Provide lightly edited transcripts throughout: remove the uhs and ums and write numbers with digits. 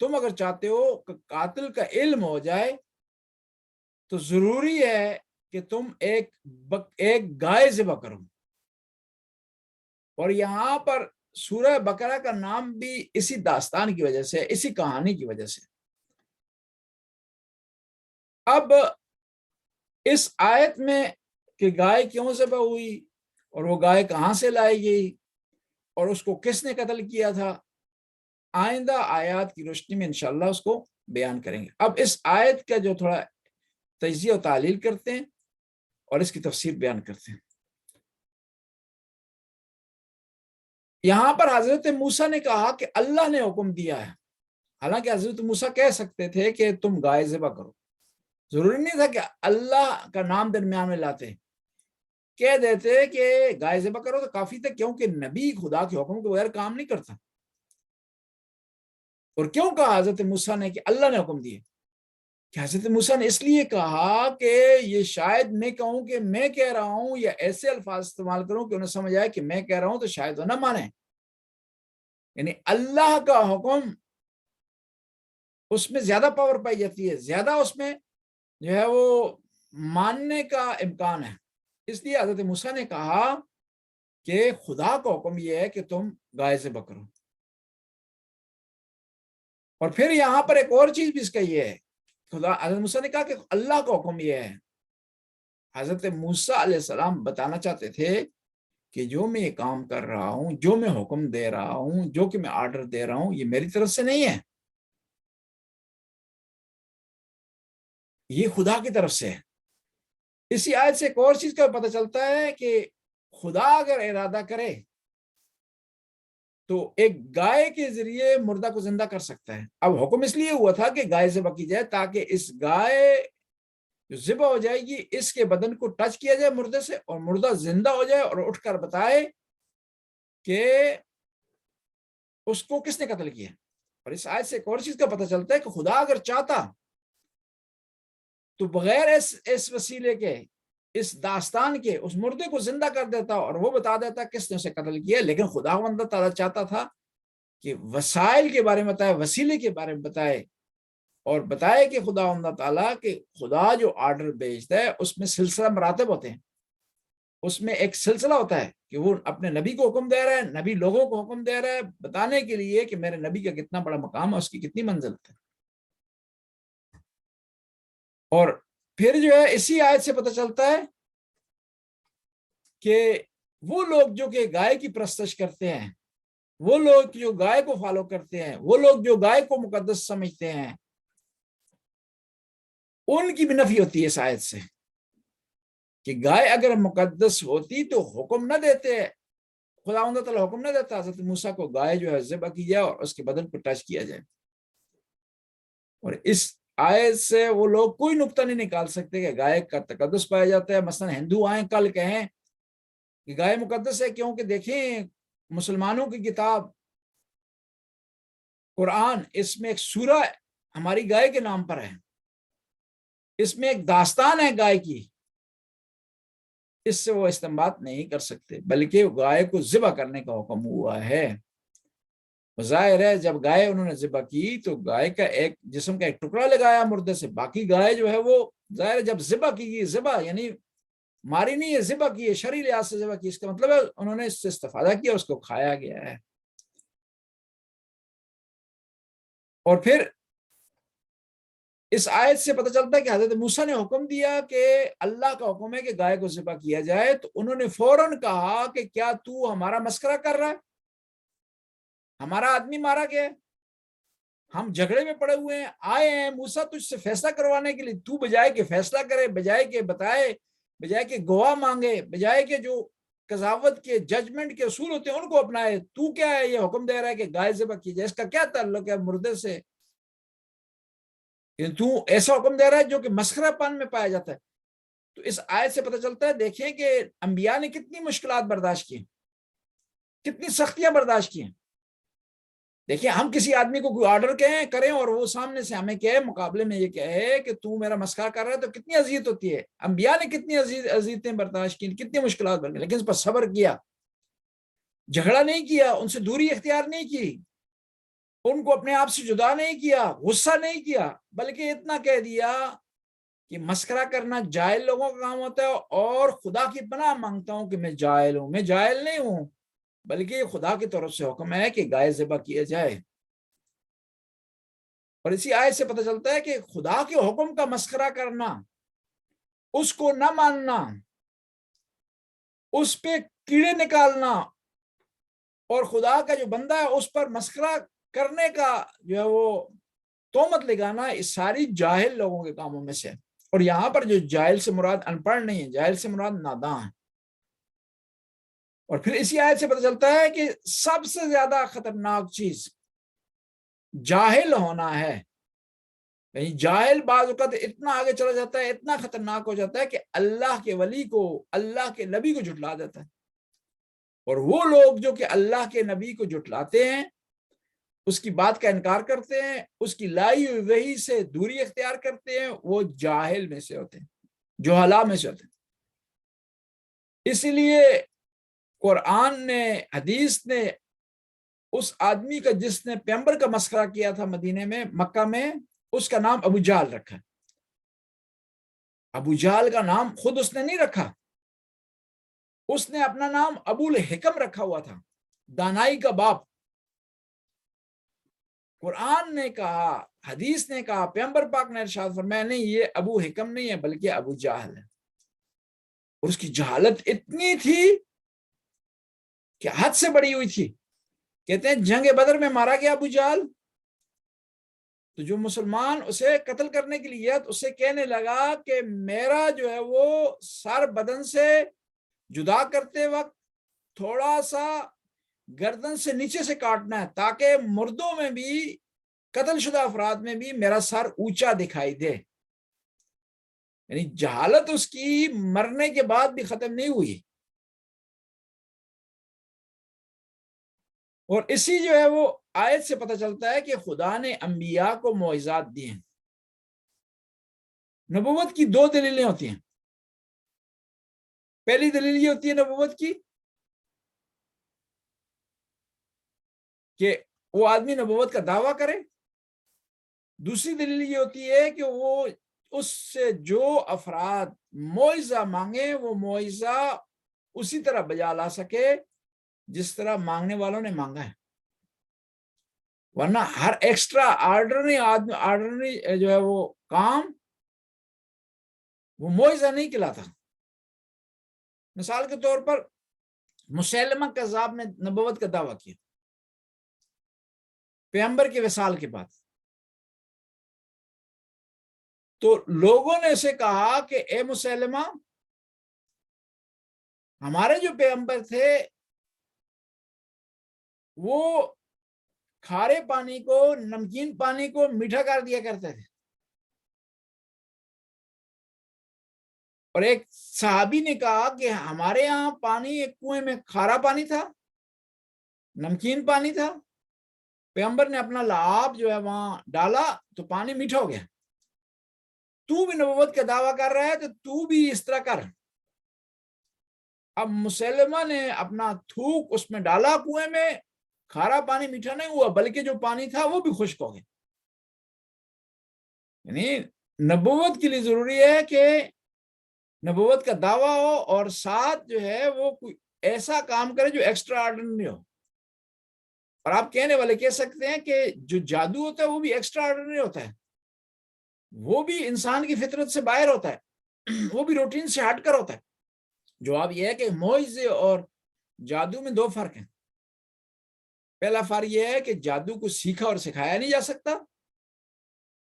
تم اگر چاہتے ہو کہ قاتل کا علم ہو جائے تو ضروری ہے کہ تم ایک گائے ذبح کرو. اور یہاں پر سورہ بقرہ کا نام بھی اسی داستان کی وجہ سے، اسی کہانی کی وجہ سے. اب اس آیت میں کہ گائے کیوں ذبح ہوئی اور وہ گائے کہاں سے لائی گئی اور اس کو کس نے قتل کیا تھا، آئندہ آیات کی روشنی میں انشاءاللہ اس کو بیان کریں گے. اب اس آیت کا جو تھوڑا تجزیہ و تعلیل کرتے ہیں اور اس کی تفسیر بیان کرتے ہیں. یہاں پر حضرت موسیٰ نے کہا کہ اللہ نے حکم دیا ہے، حالانکہ حضرت موسیٰ کہہ سکتے تھے کہ تم گائے ذبح کرو، ضروری نہیں تھا کہ اللہ کا نام درمیان میں لاتے، کہہ دیتے کہ گائے ذبح کرو تو کافی تھا، کیونکہ نبی خدا کے حکم کے بغیر کام نہیں کرتا. اور کیوں کہا حضرت موسیٰ نے کہ اللہ نے حکم دیے؟ کہ حضرت موسیٰ نے اس لیے کہا کہ یہ شاید میں کہوں کہ میں کہہ رہا ہوں، یا ایسے الفاظ استعمال کروں کہ انہیں سمجھ آئے کہ میں کہہ رہا ہوں تو شاید وہ نہ مانیں. یعنی اللہ کا حکم اس میں زیادہ پاور پائی جاتی ہے، زیادہ اس میں جو ہے وہ ماننے کا امکان ہے. اس لیے حضرت موسیٰ نے کہا کہ خدا کا حکم یہ ہے کہ تم گائے ذبح کرو. اور پھر یہاں پر ایک اور چیز بھی اس کا یہ ہے، حضرت موسیٰ نے کہا کہ اللہ کا حکم یہ ہے. حضرت موسیٰ علیہ السلام بتانا چاہتے تھے کہ جو میں یہ کام کر رہا ہوں، جو میں حکم دے رہا ہوں، جو کہ میں آرڈر دے رہا ہوں، یہ میری طرف سے نہیں ہے، یہ خدا کی طرف سے ہے. اسی آیت سے ایک اور چیز کا پتہ چلتا ہے کہ خدا اگر ارادہ کرے تو ایک گائے کے ذریعے مردہ کو زندہ کر سکتا ہے. اب حکم اس لیے ہوا تھا کہ گائے ذبح کی جائے تاکہ اس گائے جو ذبح ہو جائے گی اس کے بدن کو ٹچ کیا جائے مردے سے، اور مردہ زندہ ہو جائے اور اٹھ کر بتائے کہ اس کو کس نے قتل کیا. اور اس آیت سے ایک اور چیز کا پتہ چلتا ہے کہ خدا اگر چاہتا تو بغیر اس وسیلے کے، اس داستان کے، اس مردے کو زندہ کر دیتا اور وہ بتا دیتا کس نے اسے قتل کیا. لیکن خدا بندہ تعالیٰ چاہتا تھا کہ وسائل کے بارے میں بتائے، وسیلے کے بارے میں بتائے، اور بتائے کہ خدا بندہ تعالیٰ کہ خدا جو آرڈر بھیجتا ہے اس میں سلسلہ مراتب ہوتے ہیں، اس میں ایک سلسلہ ہوتا ہے کہ وہ اپنے نبی کو حکم دے رہا ہے، نبی لوگوں کو حکم دے رہا ہے بتانے کے لیے کہ میرے نبی کا کتنا بڑا مقام ہے، اس کی کتنی منزلت ہے. اور پھر جو ہے اسی آیت سے پتہ چلتا ہے کہ وہ لوگ جو کہ گائے کی پرستش کرتے ہیں، وہ لوگ جو گائے کو فالو کرتے ہیں، وہ لوگ جو گائے کو مقدس سمجھتے ہیں، ان کی بھی نفی ہوتی ہے اس آیت سے کہ گائے اگر مقدس ہوتی تو حکم نہ دیتے، خدا تعالیٰ حکم نہ دیتا حضرت موسیٰ کو گائے جو ہے ذبح کی جائے اور اس کے بدن کو ٹچ کیا جائے. اور اس آیت سے وہ لوگ کوئی نقطہ نہیں نکال سکتے کہ گائے کا تقدس پایا جاتا ہے. مثلا ہندو آئیں کل کہیں کہ گائے مقدس ہے، کیونکہ دیکھیں مسلمانوں کی کتاب قرآن، اس میں ایک سورہ ہماری گائے کے نام پر ہے، اس میں ایک داستان ہے گائے کی. اس سے وہ استنباط نہیں کر سکتے، بلکہ گائے کو ذبح کرنے کا حکم ہوا ہے. ظاہر ہے جب گائے انہوں نے ذبح کی تو گائے کا ایک جسم کا ایک ٹکڑا لگایا مردے سے، باقی گائے جو ہے وہ ظاہر ہے جب ذبح کی گئی، ذبح یعنی ماری نہیں ہے، ذبح کی ہے، شرعی لحاظ سے ذبح کی، اس کا مطلب ہے انہوں نے اس سے استفادہ کیا، اس کو کھایا گیا ہے. اور پھر اس آیت سے پتہ چلتا ہے کہ حضرت موسیٰ نے حکم دیا کہ اللہ کا حکم ہے کہ گائے کو ذبح کیا جائے، تو انہوں نے فوراً کہا کہ کیا تو ہمارا مسخرہ کر رہا ہے، ہمارا آدمی مارا گیا ہے، ہم جھگڑے میں پڑے ہوئے ہیں، آئے ہیں موسیٰ تجھ سے فیصلہ کروانے کے لیے، تو بجائے کہ فیصلہ کرے، بجائے کہ بتائے، بجائے کہ گواہ مانگے، بجائے کہ جو قضاوت کے ججمنٹ کے اصول ہوتے ہیں ان کو اپنائے، تو کیا ہے یہ حکم دے رہا ہے کہ گائے ذبح کی جائے، اس کا کیا تعلق ہے مردے سے؟ تو ایسا حکم دے رہا ہے جو کہ مسخرہ پن میں پایا جاتا ہے. تو اس آیت سے پتہ چلتا ہے دیکھیں کہ انبیاء نے کتنی مشکلات برداشت کی، کتنی سختیاں برداشت کی ہیں. دیکھیں ہم کسی آدمی کو کوئی آرڈر کریں اور وہ سامنے سے ہمیں کہے، مقابلے میں یہ کہے کہ تو میرا مسخرہ کر رہا ہے، تو کتنی اذیت ہوتی ہے. انبیاء نے کتنی اذیتیں برداشت کی، کتنی مشکلات برداشت، لیکن اس پر صبر کیا، جھگڑا نہیں کیا، ان سے دوری اختیار نہیں کی. ان کو اپنے آپ سے جدا نہیں کیا، غصہ نہیں کیا، بلکہ اتنا کہہ دیا کہ مسخرہ کرنا جاہل لوگوں کا کام ہوتا ہے، اور خدا کی پناہ مانگتا ہوں کہ میں جاہل ہوں، میں جاہل نہیں ہوں، بلکہ یہ خدا کی طرف سے حکم ہے کہ گائے ذبح کیا جائے۔ اور اسی آیت سے پتہ چلتا ہے کہ خدا کے حکم کا مسخرہ کرنا، اس کو نہ ماننا، اس پہ کیڑے نکالنا، اور خدا کا جو بندہ ہے اس پر مسخرہ کرنے کا جو ہے وہ تہمت لگانا، اس ساری جاہل لوگوں کے کاموں میں سے۔ اور یہاں پر جو جاہل سے مراد ان پڑھ نہیں ہے، جاہل سے مراد ناداں ہے۔ اور پھر اسی آیت سے پتہ چلتا ہے کہ سب سے زیادہ خطرناک چیز جاہل ہونا ہے۔ یعنی جاہل بعض اوقات اتنا آگے چلا جاتا ہے، اتنا خطرناک ہو جاتا ہے کہ اللہ کے ولی کو، اللہ کے نبی کو جھٹلا دیتا ہے۔ اور وہ لوگ جو کہ اللہ کے نبی کو جھٹلاتے ہیں، اس کی بات کا انکار کرتے ہیں، اس کی لائی ہوئی وحی سے دوری اختیار کرتے ہیں، وہ جاہل میں سے ہوتے ہیں، جہلا میں سے ہوتے ہیں۔ اس لیے قرآن نے، حدیث نے اس آدمی کا جس نے پیغمبر کا مسخرہ کیا تھا مدینے میں، مکہ میں، اس کا نام ابو جہل رکھا۔ ابو جہل کا نام خود اس نے نہیں رکھا، اس نے اپنا نام ابو الحکم رکھا ہوا تھا، دانائی کا باپ۔ قرآن نے کہا، حدیث نے کہا، پیغمبر پاک نے ارشاد فرمایا نہیں، یہ ابو حکم نہیں ہے بلکہ ابو جہل ہے۔ اور اس کی جہالت اتنی تھی کہ حد سے بڑی ہوئی تھی۔ کہتے ہیں جنگ بدر میں مارا گیا ابو جہل، تو جو مسلمان اسے قتل کرنے کے لیے تو اسے کہنے لگا کہ میرا جو ہے وہ سر بدن سے جدا کرتے وقت تھوڑا سا گردن سے نیچے سے کاٹنا ہے، تاکہ مردوں میں بھی، قتل شدہ افراد میں بھی میرا سر اونچا دکھائی دے۔ یعنی جہالت اس کی مرنے کے بعد بھی ختم نہیں ہوئی۔ اور اسی جو ہے وہ آیت سے پتہ چلتا ہے کہ خدا نے انبیاء کو معجزات دیے ہیں۔ نبوت کی دو دلیلیں ہوتی ہیں۔ پہلی دلیل یہ ہوتی ہے نبوت کی کہ وہ آدمی نبوت کا دعویٰ کرے۔ دوسری دلیل یہ ہوتی ہے کہ وہ اس سے جو افراد معجزہ مانگے وہ معجزہ اسی طرح بجا لا سکے جس طرح مانگنے والوں نے مانگا ہے۔ ورنہ ہر ایکسٹرا آرڈنری جو ہے وہ کام وہ معجزہ نہیں کہلاتا۔ مثال کے طور پر مسیلمہ کذاب نے نبوت کا دعویٰ کیا پیغمبر کے وصال کے بعد، تو لوگوں نے اسے کہا کہ اے مسیلمہ، ہمارے جو پیغمبر تھے وہ کھارے پانی کو، نمکین پانی کو میٹھا کر دیا کرتے تھے۔ اور ایک صحابی نے کہا کہ ہمارے یہاں پانی ایک کنویں میں کھارا پانی تھا، نمکین پانی تھا، پیغمبر نے اپنا لعاب جو ہے وہاں ڈالا تو پانی میٹھا ہو گیا۔ تو بھی نبوت کا دعویٰ کر رہا ہے تو تو بھی اس طرح کر۔ اب مسلمہ نے اپنا تھوک اس میں ڈالا کنویں میں، کھارا پانی میٹھا نہیں ہوا بلکہ جو پانی تھا وہ بھی خشک ہو گیا۔ یعنی نبوت کے لیے ضروری ہے کہ نبوت کا دعویٰ ہو اور ساتھ جو ہے وہ کوئی ایسا کام کرے جو ایکسٹرا آرڈنری ہو۔ اور آپ کہنے والے کہہ سکتے ہیں کہ جو جادو ہوتا ہے وہ بھی ایکسٹرا آرڈنری ہوتا ہے، وہ بھی انسان کی فطرت سے باہر ہوتا ہے، وہ بھی روٹین سے ہٹ کر ہوتا ہے۔ جواب یہ ہے کہ معجزے اور جادو میں دو فرق ہیں۔ پہلا فرق یہ ہے کہ جادو کو سیکھا اور سکھایا نہیں جا سکتا،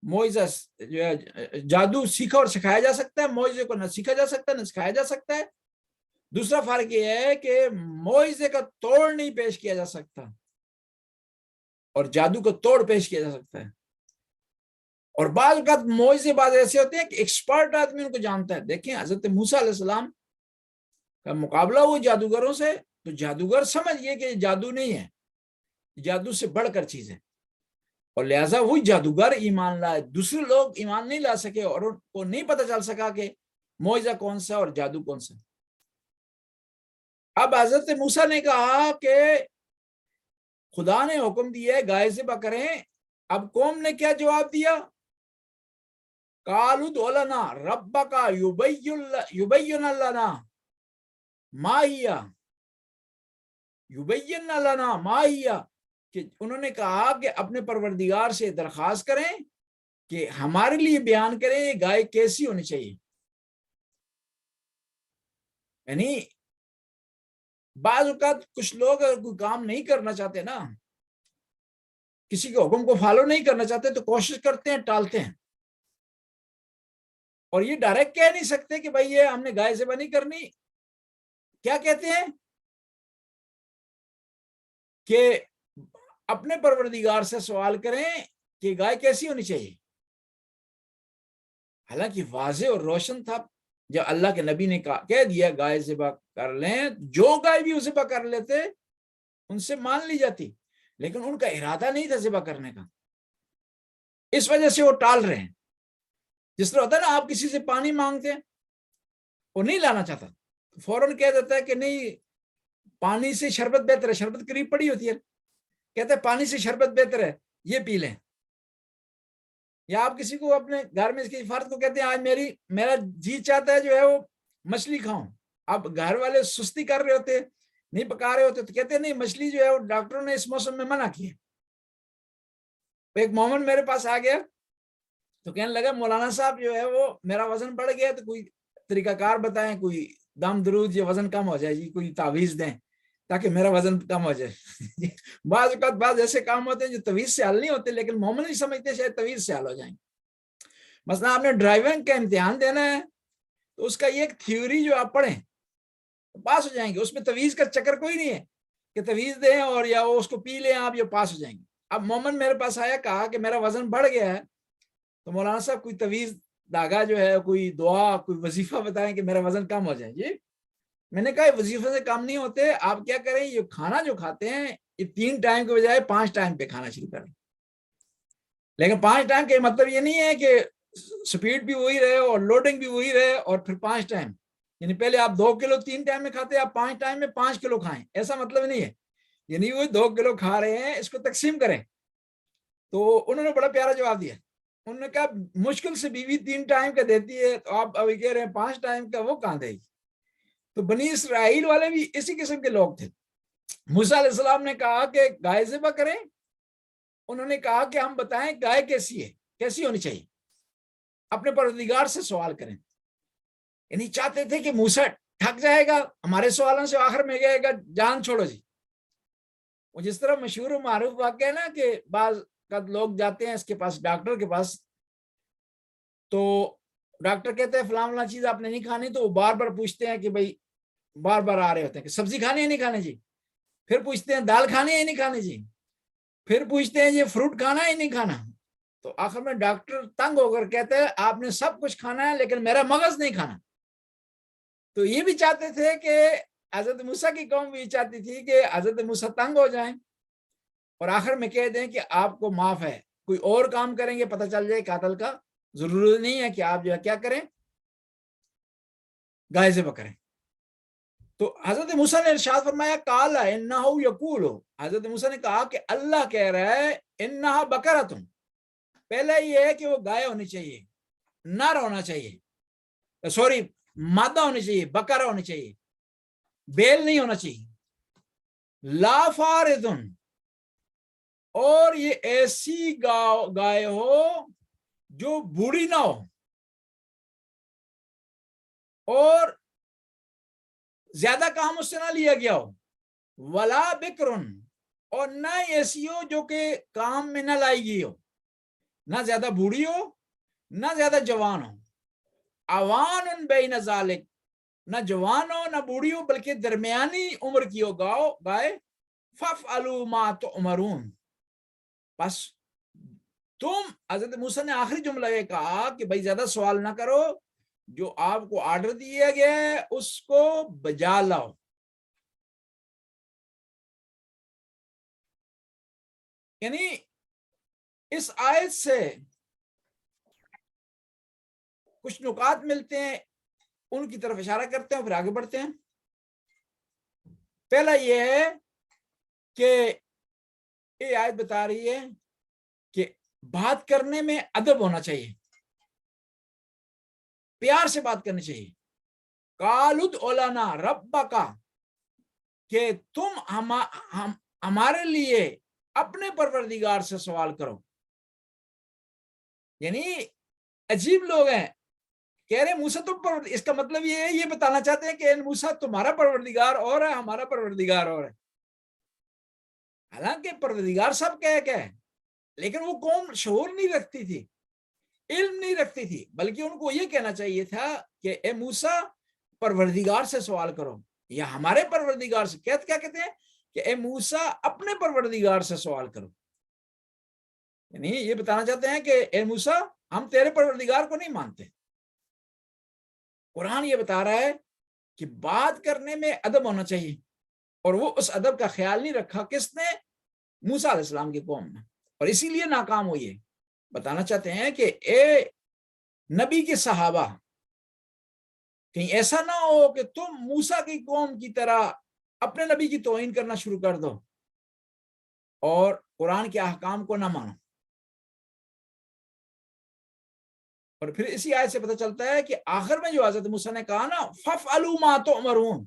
معجزہ جو ہے جادو سیکھا اور سکھایا جا سکتا ہے، معجزے کو نہ سیکھا جا سکتا نہ سکھایا جا سکتا ہے۔ دوسرا فرق یہ ہے کہ معجزے کا توڑ نہیں پیش کیا جا سکتا اور جادو کا توڑ پیش کیا جا سکتا ہے۔ اور بعض اوقات معجزے بعض ایسے ہوتے ہیں کہ ایکسپرٹ آدمی ان کو جانتا ہے۔ دیکھیں حضرت موسیٰ علیہ السلام کا مقابلہ ہوا جادوگروں سے، تو جادوگر سمجھ گئے کہ یہ جادو نہیں ہے، جادو سے بڑھ کر چیز ہے، اور لہٰذا وہی جادوگر ایمان لائے، دوسرے لوگ ایمان نہیں لا سکے اور ان کو نہیں پتہ چل سکا کہ معجزہ کون سا اور جادو کون سا۔ اب حضرت موسیٰ نے کہا کہ خدا نے حکم دیا ہے گائے ذبح کریں. اب قوم نے کیا جواب دیا؟ قالوا ادع لنا ربک یبین لنا ما ہی، یبین لنا ما ہی، کہ انہوں نے کہا کہ اپنے پروردگار سے درخواست کریں کہ ہمارے لیے بیان کریں یہ گائے کیسی ہونی چاہیے. یعنی بعض اوقات کچھ لوگ اگر کوئی کام نہیں کرنا چاہتے نا، کسی کے حکم کو فالو نہیں کرنا چاہتے، تو کوشش کرتے ہیں، ٹالتے ہیں، اور یہ ڈائریکٹ کہہ نہیں سکتے کہ بھائی یہ ہم نے گائے ذبح نہیں کرنی. کیا کہتے ہیں کہ اپنے پروردگار سے سوال کریں کہ گائے کیسی ہونی چاہیے. حالانکہ واضح اور روشن تھا، جب اللہ کے نبی نے کہہ دیا گائے ذبح کر لیں، جو گائے بھی ذبح کر لیتے ان سے مان لی جاتی، لیکن ان کا ارادہ نہیں تھا ذبح کرنے کا، اس وجہ سے وہ ٹال رہے ہیں. جس طرح ہوتا ہے نا، آپ کسی سے پانی مانگتے ہیں، وہ نہیں لانا چاہتا، فوراً کہہ دیتا ہے کہ نہیں پانی سے شربت بہتر ہے، شربت قریب پڑی ہوتی ہے، کہتے ہیں پانی سے شربت بہتر ہے، یہ پی لیں. یا آپ کسی کو اپنے گھر میں اس کی فرد کو کہتے ہیں آج میرا جی چاہتا ہے جو ہے وہ مچھلی کھاؤں. اب گھر والے سستی کر رہے ہوتے، نہیں پکا رہے ہوتے، تو کہتے ہیں نہیں مچھلی جو ہے وہ ڈاکٹروں نے اس موسم میں منع کی ہے. ایک مومن میرے پاس آ گیا تو کہنے لگا مولانا صاحب جو ہے وہ میرا وزن بڑھ گیا، تو کوئی طریقہ کار بتائیں، کوئی دم درود یہ وزن کم ہو جائے جی، کوئی تعویذ دیں تاکہ میرا وزن کم ہو جائے. بعض اوقات بعض ایسے کام ہوتے ہیں جو تویز سے حل نہیں ہوتے، لیکن مومن نہیں سمجھتے شاید تویز سے حل ہو جائیں. مثلا آپ نے ڈرائیونگ کا امتحان دینا ہے تو اس کا یہ ایک تھیوری جو آپ پڑھیں پاس ہو جائیں گے، اس میں تویز کا چکر کوئی نہیں ہے کہ تویز دیں اور یا وہ اس کو پی لیں آپ، یہ پاس ہو جائیں گے. اب مومن میرے پاس آیا، کہا کہ میرا وزن بڑھ گیا ہے، تو مولانا صاحب کوئی تویز داغا جو ہے، کوئی دعا، کوئی وظیفہ بتائیں کہ میرا وزن کم ہو جائے. جی میں نے کہا وظیفے سے کم نہیں ہوتے، آپ کیا کریں، یہ کھانا جو کھاتے ہیں یہ 3 ٹائم کے بجائے 5 ٹائم پہ کھانا شروع کریں. لیکن 5 ٹائم کا مطلب یہ نہیں ہے کہ سپیڈ بھی وہی رہے اور لوڈنگ بھی وہی رہے اور پھر 5 ٹائم، یعنی پہلے آپ 2 کلو 3 ٹائم میں کھاتے، آپ 5 ٹائم میں 5 کلو کھائیں، ایسا مطلب نہیں ہے. یعنی وہ 2 کلو کھا رہے ہیں، اس کو تقسیم کریں. تو انہوں نے بڑا پیارا جواب دیا، انہوں نے کہا مشکل سے بیوی 3 ٹائم کا دیتی ہے، تو آپ ابھی کہہ رہے ہیں 5 ٹائم کا، وہ کہاں دے گی؟ تو بنی اسرائیل والے بھی اسی قسم کے لوگ تھے. موسیٰ علیہ السلام نے کہا کہ گائے ذبح کریں، انہوں نے کہا کہ ہم بتائیں گائے کیسی ہے، کیسی ہونی چاہیے، اپنے پروردگار سے سوال کریں. یعنی چاہتے تھے کہ موسیٰ تھک جائے گا ہمارے سوالوں سے، آخر میں کہے گا جان چھوڑو جی. وہ جس طرح مشہور و معروف واقعہ ہے نا کہ بعض لوگ جاتے ہیں اس کے پاس، ڈاکٹر کے پاس، تو ڈاکٹر کہتے ہیں فلاں فلاں چیز آپ نے نہیں کھانی، تو وہ بار بار پوچھتے ہیں کہ بھائی بار بار آ رہے ہوتے ہیں کہ سبزی کھانی ہے نہیں کھانی جی، پھر پوچھتے ہیں دال کھانی ہے نہیں کھانی جی، پھر پوچھتے ہیں یہ فروٹ کھانا ہے نہیں کھانا. تو آخر میں ڈاکٹر تنگ ہو کر کہتے ہیں آپ نے سب کچھ کھانا ہے لیکن میرا مغز نہیں کھانا. تو یہ بھی چاہتے تھے کہ حضرت موسیٰ کی قوم بھی چاہتی تھی کہ حضرت موسیٰ تنگ ہو جائیں اور آخر میں کہہ دیں کہ آپ کو معاف ہے، کوئی اور کام کریں گے پتہ چل جائے قاتل کا، ضرورت نہیں ہے کہ آپ جو ہے کیا کریں، گائے ذبح کریں. تو حضرت موسیٰ نے ارشاد فرمایا قال انہ یقول، حضرت موسیٰ نے کہا کہ اللہ کہہ رہا ہے انہا بقرۃ، پہلے یہ ہے کہ وہ گائے ہونی چاہیے، نر ہونا چاہیے، سوری مادہ ہونی چاہیے، بقرہ ہونی چاہیے، بیل نہیں ہونا چاہیے. لا فارض، اور یہ ایسی گائے ہو جو بوڑھی نہ ہو اور زیادہ کام اس سے نہ لیا گیا ہو، ولا بکرن، اور نہ ایسی ہو جو کہ کام میں نہ لائی گئی ہو، نہ زیادہ بوڑھی ہو نہ زیادہ جوان ہو، اوان بین ذالک، نہ جوان ہو نہ بوڑھی ہو بلکہ درمیانی عمر کی ہو گائے. فافعلوا ما تؤمرون، بس تم، حضرت موسیٰ نے آخری جملہ یہ کہا کہ بھائی زیادہ سوال نہ کرو، جو آپ کو آرڈر دیا گیا ہے اس کو بجا لاؤ. یعنی اس آیت سے کچھ نکات ملتے ہیں، ان کی طرف اشارہ کرتے ہیں پھر آگے بڑھتے ہیں. پہلا یہ ہے کہ یہ آیت بتا رہی ہے کہ بات کرنے میں ادب ہونا چاہیے، پیار سے بات کرنی چاہیے. قالوا ادع لنا ربک، کہ تم ہمارے لیے اپنے پروردگار سے سوال کرو. یعنی عجیب لوگ ہیں، کہہ رہے موسیٰ تم اس کا مطلب یہ ہے، یہ بتانا چاہتے ہیں کہ موسیٰ تمہارا پروردگار اور ہے، ہمارا پروردگار اور ہے. حالانکہ پروردگار سب کا ایک ہے، لیکن وہ قوم شعور نہیں رکھتی تھی، علم نہیں رکھتی تھی، بلکہ ان کو یہ کہنا چاہیے تھا کہ اے موسیٰ پروردگار سے سوال کرو، یا ہمارے پروردگار سے. کیا کہتے ہیں کہ اے موسیٰ اپنے پروردگار سے سوال کرو. یعنی یہ بتانا چاہتے ہیں کہ اے موسیٰ ہم تیرے پروردگار کو نہیں مانتے. قرآن یہ بتا رہا ہے کہ بات کرنے میں ادب ہونا چاہیے، اور وہ اس ادب کا خیال نہیں رکھا. کس نے؟ موسیٰ علیہ السلام کی قوم نے. اور اسی لیے ناکام ہوئی ہے. بتانا چاہتے ہیں کہ اے نبی کے صحابہ، کہیں ایسا نہ ہو کہ تم موسیٰ کی قوم کی طرح اپنے نبی کی توہین کرنا شروع کر دو اور قرآن کے احکام کو نہ مانو. اور پھر اسی آیت سے پتہ چلتا ہے کہ آخر میں جو حضرت موسیٰ نے کہا نا فَافْعَلُوا مَا تُؤْمَرُونَ،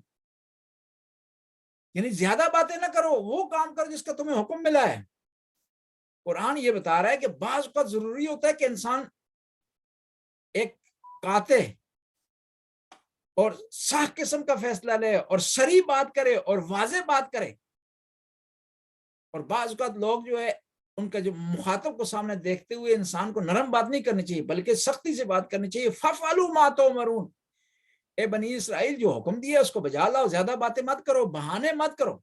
یعنی زیادہ باتیں نہ کرو، وہ کام کرو جس کا تمہیں حکم ملا ہے. قرآن یہ بتا رہا ہے کہ بعض اوقات ضروری ہوتا ہے کہ انسان ایک قاطع اور صاف قسم کا فیصلہ لے اور صریح بات کرے اور واضح بات کرے. اور بعض اوقات لوگ جو ہے ان کا جو مخاطب کو سامنے دیکھتے ہوئے انسان کو نرم بات نہیں کرنی چاہیے بلکہ سختی سے بات کرنی چاہیے. فَافْعَلُوا مَا تُؤْمَرُونَ، اے بنی اسرائیل جو حکم دیا اس کو بجا لاؤ، زیادہ باتیں مت کرو، بہانے مت کرو.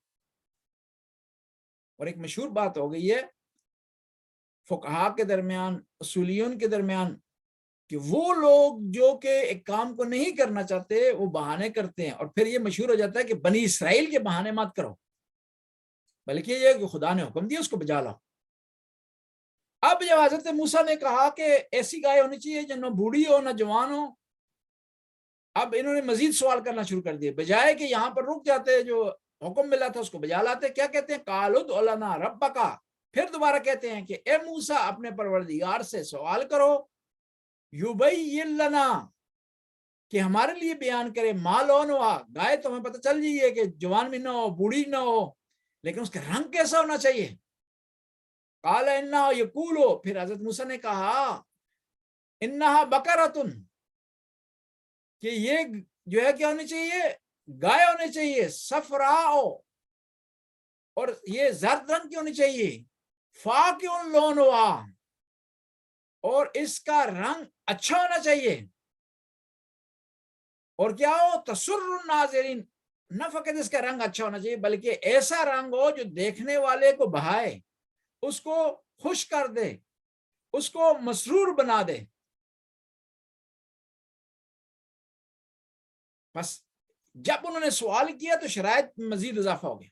اور ایک مشہور بات ہو گئی ہے فقہا کے درمیان، اصولیون کے درمیان، کہ وہ لوگ جو کہ ایک کام کو نہیں کرنا چاہتے وہ بہانے کرتے ہیں، اور پھر یہ مشہور ہو جاتا ہے کہ بنی اسرائیل کے بہانے مت کرو، بلکہ یہ کہ خدا نے حکم دیا اس کو بجا لاؤ. اب جب حضرت موسیٰ نے کہا کہ ایسی گائے ہونی چاہیے جو نہ بوڑھی ہو نہ جوان ہو، اب انہوں نے مزید سوال کرنا شروع کر دیے. بجائے کہ یہاں پر رک جاتے، جو حکم ملا تھا اس کو بجا لاتے. کیا کہتے ہیں؟ قالوا ادع لنا ربک، پھر دوبارہ کہتے ہیں کہ اے موسیٰ اپنے پروردگار سے سوال کرو، یبین لنا، کہ ہمارے لیے بیان کرے، ما لونہا، گائے تو ہمیں پتہ چل جائیے کہ جوان بھی نہ ہو بوڑھی نہ ہو، لیکن اس کا رنگ کیسا ہونا چاہیے. قال انہا یقولو، پھر حضرت موسیٰ نے کہا انہا بقرۃ، کہ یہ جو ہے کیا ہونی چاہیے؟ گائے ہونی چاہیے، صفراء، اور یہ زرد رنگ کی ہونی چاہیے، فاقع لونہا، اور اس کا رنگ اچھا ہونا چاہیے. اور کیا ہو؟ تسر الناظرین، نہ فقط اس کا رنگ اچھا ہونا چاہیے بلکہ ایسا رنگ ہو جو دیکھنے والے کو بہائے، اس کو خوش کر دے، اس کو مسرور بنا دے. بس جب انہوں نے سوال کیا تو شرائط مزید اضافہ ہو گیا.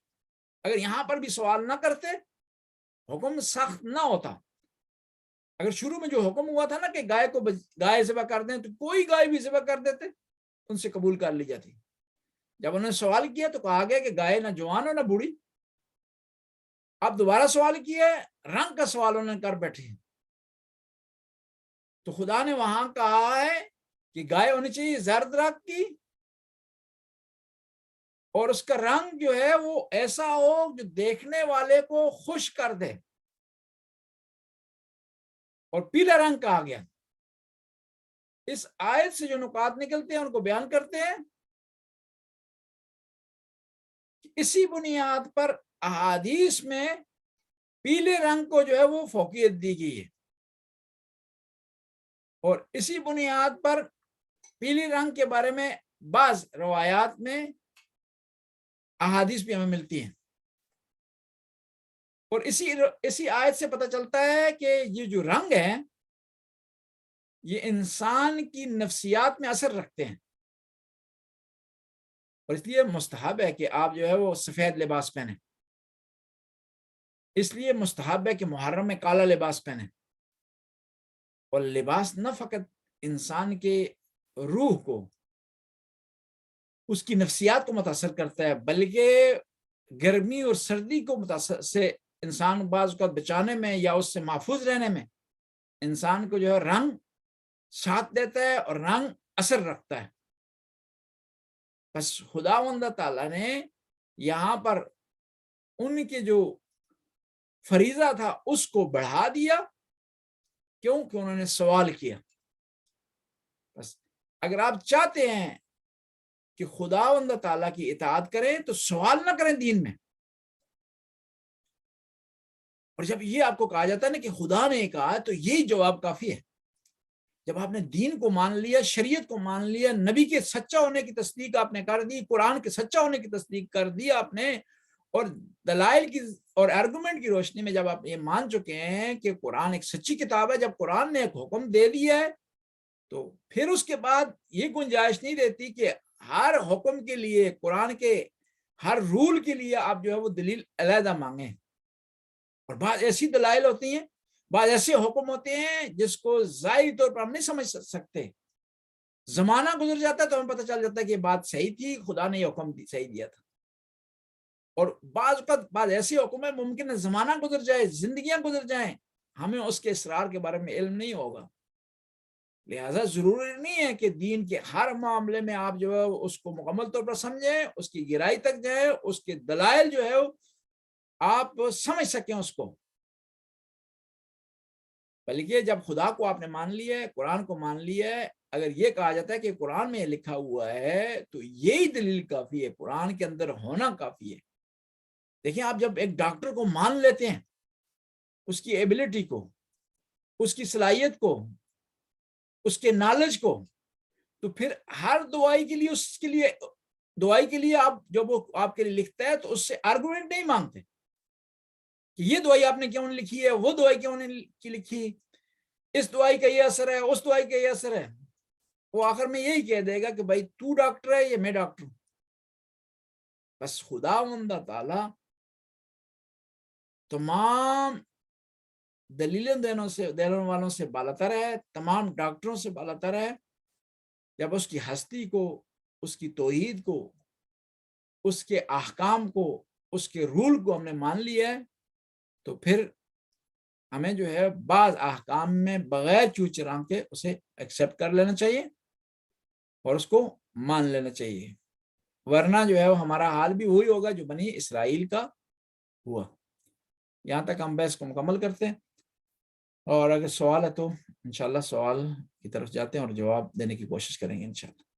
اگر یہاں پر بھی سوال نہ کرتے، حکم سخت نہ ہوتا. اگر شروع میں جو حکم ہوا تھا نا کہ گائے کو گائے ذبح کر دیں، تو کوئی گائے بھی ذبح کر دیتے، ان سے قبول کر لی جاتی. جب انہوں نے سوال کیا تو کہا گیا کہ گائے نہ جوان ہو نہ بوڑھی. اب دوبارہ سوال کیا، رنگ کا سوال انہوں نے کر بیٹھے، تو خدا نے وہاں کہا ہے کہ گائے ہونی چاہیے زرد رنگ کی، اور اس کا رنگ جو ہے وہ ایسا ہو جو دیکھنے والے کو خوش کر دے. اور پیلا رنگ کہا گیا. اس آیت سے جو نکات نکلتے ہیں ان کو بیان کرتے ہیں. اسی بنیاد پر احادیث میں پیلے رنگ کو جو ہے وہ فوقیت دی گئی ہے، اور اسی بنیاد پر پیلے رنگ کے بارے میں بعض روایات میں احادیث بھی ہمیں ملتی ہیں. اور اسی آیت سے پتہ چلتا ہے کہ یہ جو رنگ ہے یہ انسان کی نفسیات میں اثر رکھتے ہیں، اور اس لیے مستحب ہے کہ آپ جو ہے وہ سفید لباس پہنیں. اس لیے مستحب ہے کہ محرم میں کالا لباس پہنیں. اور لباس نہ فقط انسان کے روح کو، اس کی نفسیات کو متاثر کرتا ہے، بلکہ گرمی اور سردی کو متاثر سے انسان بعض اوقات بچانے میں یا اس سے محفوظ رہنے میں انسان کو جو ہے رنگ ساتھ دیتا ہے اور رنگ اثر رکھتا ہے. بس خداوند تعالیٰ نے یہاں پر ان کے جو فریضہ تھا اس کو بڑھا دیا کیونکہ انہوں نے سوال کیا. بس اگر آپ چاہتے ہیں کہ خداوند تعالیٰ کی اطاعت کریں تو سوال نہ کریں دین میں. اور جب یہ آپ کو کہا جاتا ہے نا کہ خدا نے کہا تو یہی جواب کافی ہے. جب آپ نے دین کو مان لیا، شریعت کو مان لیا، نبی کے سچا ہونے کی تصدیق آپ نے کر دی، قرآن کے سچا ہونے کی تصدیق کر دی آپ نے، اور دلائل کی اور آرگومنٹ کی روشنی میں جب آپ یہ مان چکے ہیں کہ قرآن ایک سچی کتاب ہے، جب قرآن نے ایک حکم دے دیا ہے تو پھر اس کے بعد یہ گنجائش نہیں رہتی کہ ہر حکم کے لیے، قرآن کے ہر رول کے لیے آپ جو ہے وہ دلیل علیحدہ مانگیں. اور بعض ایسی دلائل ہوتی ہیں، بعض ایسے حکم ہوتے ہیں جس کو ظاہری طور پر ہم نہیں سمجھ سکتے. زمانہ گزر جاتا ہے تو ہمیں پتہ چل جاتا ہے کہ یہ بات صحیح تھی، خدا نے یہ حکم صحیح دیا تھا. اور بعض ایسے حکم ہے ممکن ہے زمانہ گزر جائے، زندگیاں گزر جائیں، ہمیں اس کے اسرار کے بارے میں علم نہیں ہوگا. لہٰذا ضروری نہیں ہے کہ دین کے ہر معاملے میں آپ جو ہے اس کو مکمل طور پر سمجھیں، اس کی گہرائی تک جائیں، اس کے دلائل جو ہے آپ سمجھ سکیں اس کو. بلکہ جب خدا کو آپ نے مان لیا ہے، قرآن کو مان لیا ہے، اگر یہ کہا جاتا ہے کہ قرآن میں لکھا ہوا ہے تو یہی دلیل کافی ہے، قرآن کے اندر ہونا کافی ہے. دیکھیں آپ جب ایک ڈاکٹر کو مان لیتے ہیں، اس کی ایبلٹی کو، اس کی صلاحیت کو، اس کے نالج کو، تو پھر ہر دوائی کے لیے دوائی کے لیے آپ جب وہ آپ کے لیے لکھتا ہے تو اس سے آرگومنٹ نہیں مانگتے کہ یہ دوائی آپ نے کیوں نہیں لکھی ہے، وہ دوائی کیوں نہیں لکھی، اس دوائی کا یہ اثر ہے، اس دوائی کا یہ اثر ہے. وہ آخر میں یہی کہہ دے گا کہ بھائی تو ڈاکٹر ہے یا میں ڈاکٹر ہوں. بس خداوند تعالیٰ تمام دلیلیں دینے والوں سے بالاتر ہے، تمام ڈاکٹروں سے بالاتر ہے. جب اس کی ہستی کو، اس کی توحید کو، اس کے احکام کو، اس کے رول کو ہم نے مان لیا ہے تو پھر ہمیں جو ہے بعض احکام میں بغیر چو چران کے اسے ایکسیپٹ کر لینا چاہیے اور اس کو مان لینا چاہیے. ورنہ جو ہے ہمارا حال بھی وہی ہوگا جو بنی اسرائیل کا ہوا. یہاں تک ہم بحث کو مکمل کرتے ہیں، اور اگر سوال ہے تو انشاءاللہ سوال کی طرف جاتے ہیں اور جواب دینے کی کوشش کریں گے انشاءاللہ.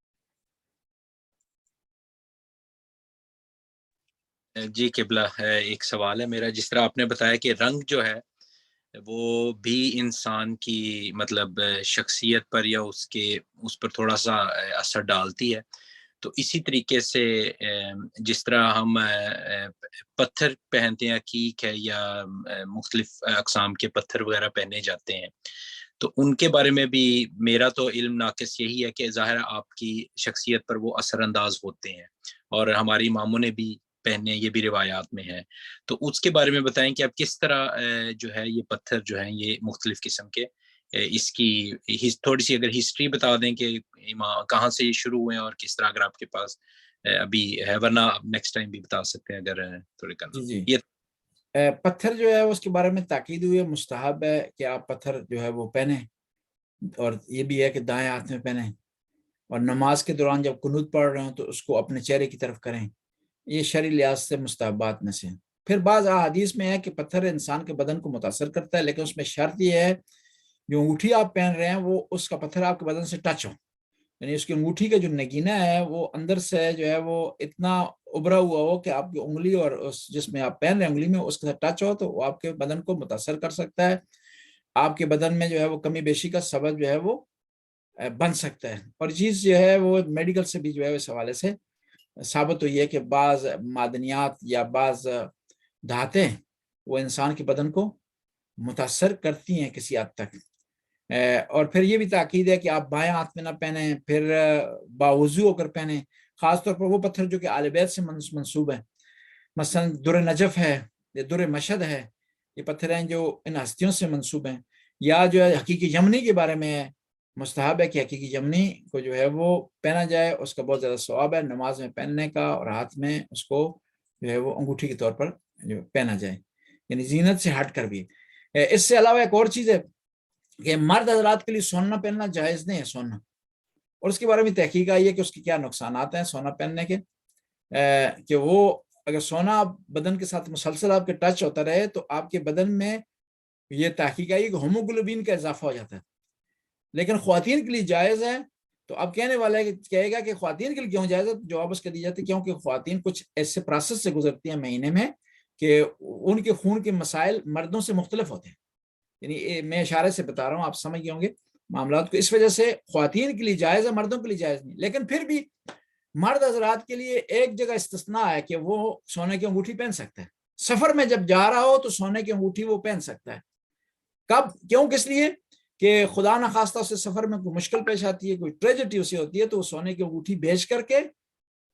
جی قبلہ، ایک سوال ہے میرا. جس طرح آپ نے بتایا کہ رنگ جو ہے وہ بھی انسان کی مطلب شخصیت پر یا اس پر تھوڑا سا اثر ڈالتی ہے، تو اسی طریقے سے جس طرح ہم پتھر پہنتے ہیں، عقیق ہے یا مختلف اقسام کے پتھر وغیرہ پہنے جاتے ہیں، تو ان کے بارے میں بھی میرا تو علم ناقص یہی ہے کہ ظاہر آپ کی شخصیت پر وہ اثر انداز ہوتے ہیں، اور ہماری اماموں نے بھی پہنے، یہ بھی روایات میں ہے. تو اس کے بارے میں بتائیں کہ آپ کس طرح جو ہے یہ پتھر جو ہیں یہ مختلف قسم کے، اس کی تھوڑی سی اگر ہسٹری بتا دیں کہ کہاں سے یہ شروع ہوئے اور کس طرح، اگر آپ کے پاس ابھی ہے، ورنہ آپ نیکسٹ ٹائم بھی بتا سکتے ہیں اگر تھوڑے کرنا. جی یہ پتھر جو ہے اس کے بارے میں تاکید ہوئی ہے، مستحب ہے کہ آپ پتھر جو ہے وہ پہنیں، اور یہ بھی ہے کہ دائیں ہاتھ میں پہنیں، اور نماز کے دوران جب قنوت پڑھ رہے ہوں تو اس کو اپنے چہرے کی طرف کریں. یہ شرعی لحاظ سے مستحبات میں سے. پھر بعض احادیث میں ہے کہ پتھر انسان کے بدن کو متاثر کرتا ہے، لیکن اس میں شرط یہ ہے جو انگوٹھی آپ پہن رہے ہیں وہ اس کا پتھر آپ کے بدن سے ٹچ ہو، یعنی اس کی انگوٹھی کا جو نگینہ ہے وہ اندر سے جو ہے وہ اتنا ابھرا ہوا ہو کہ آپ کی انگلی اور اس جس میں آپ پہن رہے ہیں انگلی میں اس کے ساتھ ٹچ ہو تو وہ آپ کے بدن کو متاثر کر سکتا ہے، آپ کے بدن میں جو ہے وہ کمی بیشی کا سبب جو ہے وہ بن سکتا ہے. اور چیز جو ہے وہ میڈیکل سے بھی جو ہے اس حوالے سے ثابت ہوئی ہے کہ بعض معدنیات یا بعض دھاتیں وہ انسان کے بدن کو متاثر کرتی ہیں کسی حد تک. اور پھر یہ بھی تاکید ہے کہ آپ بائیں ہاتھ میں نہ پہنیں، پھر باوضو ہو کر پہنیں، خاص طور پر وہ پتھر جو کہ آل بیت سے منسوب ہیں، مثلا در نجف ہے یا در مشہد ہے، یہ پتھر ہیں جو ان ہستیوں سے منسوب ہیں. یا جو ہے حقیقی یمنی کے بارے میں مستحب ہے کہ حقیقی یمنی کو جو ہے وہ پہنا جائے، اس کا بہت زیادہ ثواب ہے نماز میں پہننے کا، اور ہاتھ میں اس کو جو ہے وہ انگوٹھی کے طور پر جو پہنا جائے. یعنی زینت سے ہٹ کر بھی. اس سے علاوہ ایک اور چیز ہے کہ مرد حضرات کے لیے سونا پہننا جائز نہیں ہے سونا, اور اس کے بارے میں تحقیق آئی ہے کہ اس کے کیا نقصانات ہیں سونا پہننے کے, کہ وہ اگر سونا بدن کے ساتھ مسلسل آپ کے ٹچ ہوتا رہے تو آپ کے بدن میں یہ تحقیق آئی کہ ہوموگلوبین کا اضافہ ہو جاتا ہے. لیکن خواتین کے لیے جائز ہے. تو اب کہنے والا ہے کہ کہے گا کہ خواتین کے لیے کیوں جائز ہے, جواب اس کا دی جاتی ہے کیونکہ خواتین کچھ ایسے پروسیس سے گزرتی ہیں مہینے میں کہ ان کے خون کے مسائل مردوں سے مختلف ہوتے ہیں. یعنی میں اشارے سے بتا رہا ہوں, آپ سمجھ گئے ہوں گے معاملات کو. اس وجہ سے خواتین کے لیے جائز ہے, مردوں کے لیے جائز نہیں. لیکن پھر بھی مرد حضرات کے لیے ایک جگہ استثناء ہے کہ وہ سونے کی انگوٹھی پہن سکتا ہے. سفر میں جب جا رہا ہو تو سونے کی انگوٹھی وہ پہن سکتا ہے. کب, کیوں, کس لیے کہ خدا نخواستہ اسے سفر میں کوئی مشکل پیش آتی ہے, کوئی ٹریجڈی اسے ہوتی ہے, تو وہ سونے کی انگوٹھی بیچ کر کے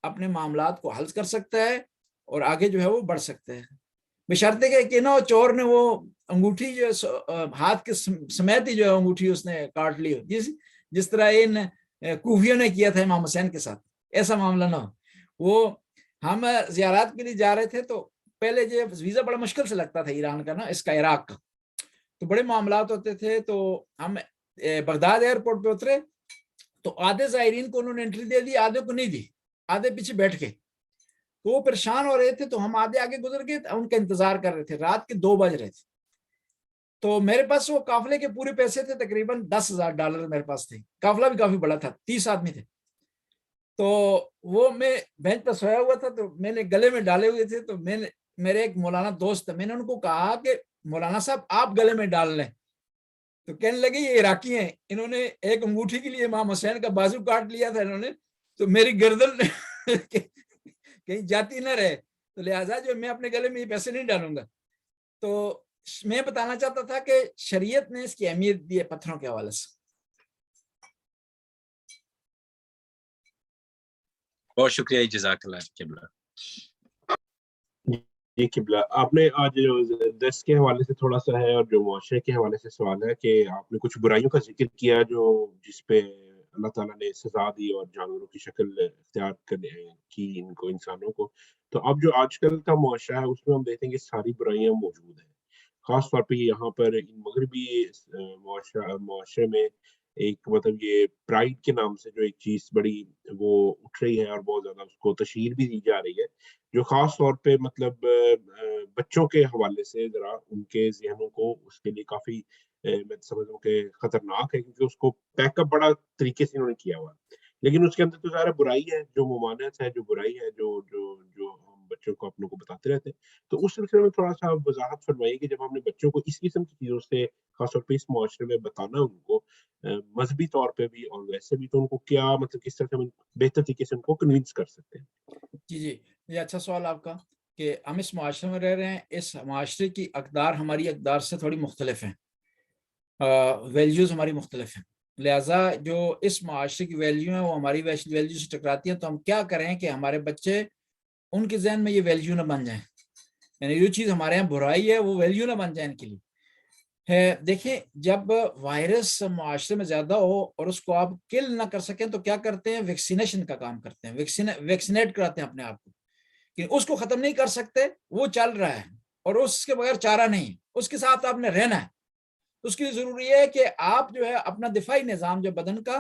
اپنے معاملات کو حل کر سکتا ہے اور آگے جو ہے وہ بڑھ سکتا ہے. بشرطے کہ نہ چور نے وہ انگوٹھی جو ہاتھ کے سمیت ہی جو ہے انگوٹھی اس نے کاٹ لی ہو, جس طرح ان کوفیوں نے کیا تھا امام حسین کے ساتھ. ایسا معاملہ نہ ہو. وہ ہم زیارات کے لیے جا رہے تھے تو پہلے جو ویزا بڑا مشکل سے لگتا تھا ایران کا, نا اس کا عراق کا, تو بڑے معاملات ہوتے تھے. تو ہم بغداد ایئرپورٹ پہ اترے تو آدھے زائرین کو انہوں نے انٹری دے دی, آدھے کو نہیں دی, آدھے پیچھے بیٹھ کے. تو وہ پریشان ہو رہے تھے, تو ہم آدھے آگے گزر گئے, ان کا انتظار کر رہے تھے. رات کے 2 بج رہے تھے. تو میرے پاس وہ قافلے کے پورے پیسے تھے, تقریباً $10,000 میرے پاس تھے. قافلہ بھی کافی بڑا تھا, 30 آدمی تھے. تو وہ میں بینچ پہ سویا ہوا تھا, تو میں نے گلے میں ڈالے ہوئے تھے. تو میں نے, میرے ایک مولانا دوست تھا, میں نے ان کو کہا کہ مولانا صاحب آپ گلے میں ڈال لیں. تو کہنے لگے یہ عراقی ہیں, انہوں نے ایک انگوٹھی کے لیے امام حسین کا بازو کاٹ لیا تھا انہوں نے, تو میری گردن کہیں جاتی نہ رہے, تو لہٰذا جو میں اپنے گلے میں یہ پیسے نہیں ڈالوں گا. تو میں بتانا چاہتا تھا کہ شریعت نے اس کی اہمیت دی ہے پتھروں کے حوالے سے. بہت شکریہ, جزاک اللہ قبلہ. جی قبلہ, آپ نے آج جو دس کے حوالے سے تھوڑا سا ہے اور جو معاشرے کے حوالے سے سوال ہے کہ آپ نے کچھ برائیوں کا ذکر کیا جو جس پہ اللہ تعالیٰ نے سزا دی اور جانوروں کی شکل اختیار کی ان کو, انسانوں کو. تو اب جو آج کل کا معاشرہ ہے اس میں ہم دیکھتے ہیں کہ ساری برائیاں موجود ہیں. خاص طور پہ یہاں پر مغربی معاشرے میں ایک مطلب یہ پرائڈ کے نام سے جو ایک چیز بڑی وہ اٹھ رہی ہے اور بہت زیادہ اس کو تشہیر بھی دی جا رہی ہے, جو خاص طور پہ مطلب بچوں کے حوالے سے ذرا ان کے ذہنوں کو اس کے لیے کافی میں سمجھ ہوں کہ خطرناک ہے, کیونکہ اس کو پیک اپ بڑا طریقے سے انہوں نے کیا ہوا ہے. لیکن اس کے اندر تو ظاہر برائی ہے, جو ممانعت ہے, جو برائی ہے, جو جو جو ہم بچوں کو اپنوں کو بتاتے رہتے ہیں. تو اس سلسلے میں تھوڑا سا وضاحت فرمائیے کہ جب ہم نے بچوں کو اس قسم کی چیزوں سے خاص طور پہ اس معاشرے میں بتانا ان کو مذہبی طور پہ بھی اور ویسے بھی, تو ان کو کیا مطلب کس طرح سے ہم بہتر طریقے سے ان کو کنوینس کر سکتے ہیں. جی یہ اچھا سوال آپ کا کہ ہم اس معاشرے میں رہ رہے ہیں. اس معاشرے کی اقدار ہماری اقدار سے تھوڑی مختلف ہیں, ویلیوز ہماری مختلف ہیں. لہٰذا جو اس معاشرے کی ویلیو ہیں وہ ہماری ویلیو سے ٹکراتی ہیں. تو ہم کیا کریں کہ ہمارے بچے, ان کے ذہن میں یہ ویلیو نہ بن جائیں, یعنی جو چیز ہمارے یہاں برائی ہے وہ ویلیو نہ بن جائے ان کے لیے. دیکھیں, جب وائرس معاشرے میں زیادہ ہو اور اس کو آپ کل نہ کر سکیں تو کیا کرتے ہیں, ویکسینیشن کا کام کرتے ہیں, ویکسینیٹ کراتے ہیں اپنے آپ کو. کہ اس کو ختم نہیں کر سکتے, وہ چل رہا ہے اور اس کے بغیر چارہ نہیں, اس کے ساتھ آپ نے رہنا ہے. تو اس کے لیے ضروری ہے کہ آپ جو ہے اپنا دفاعی نظام جو بدن کا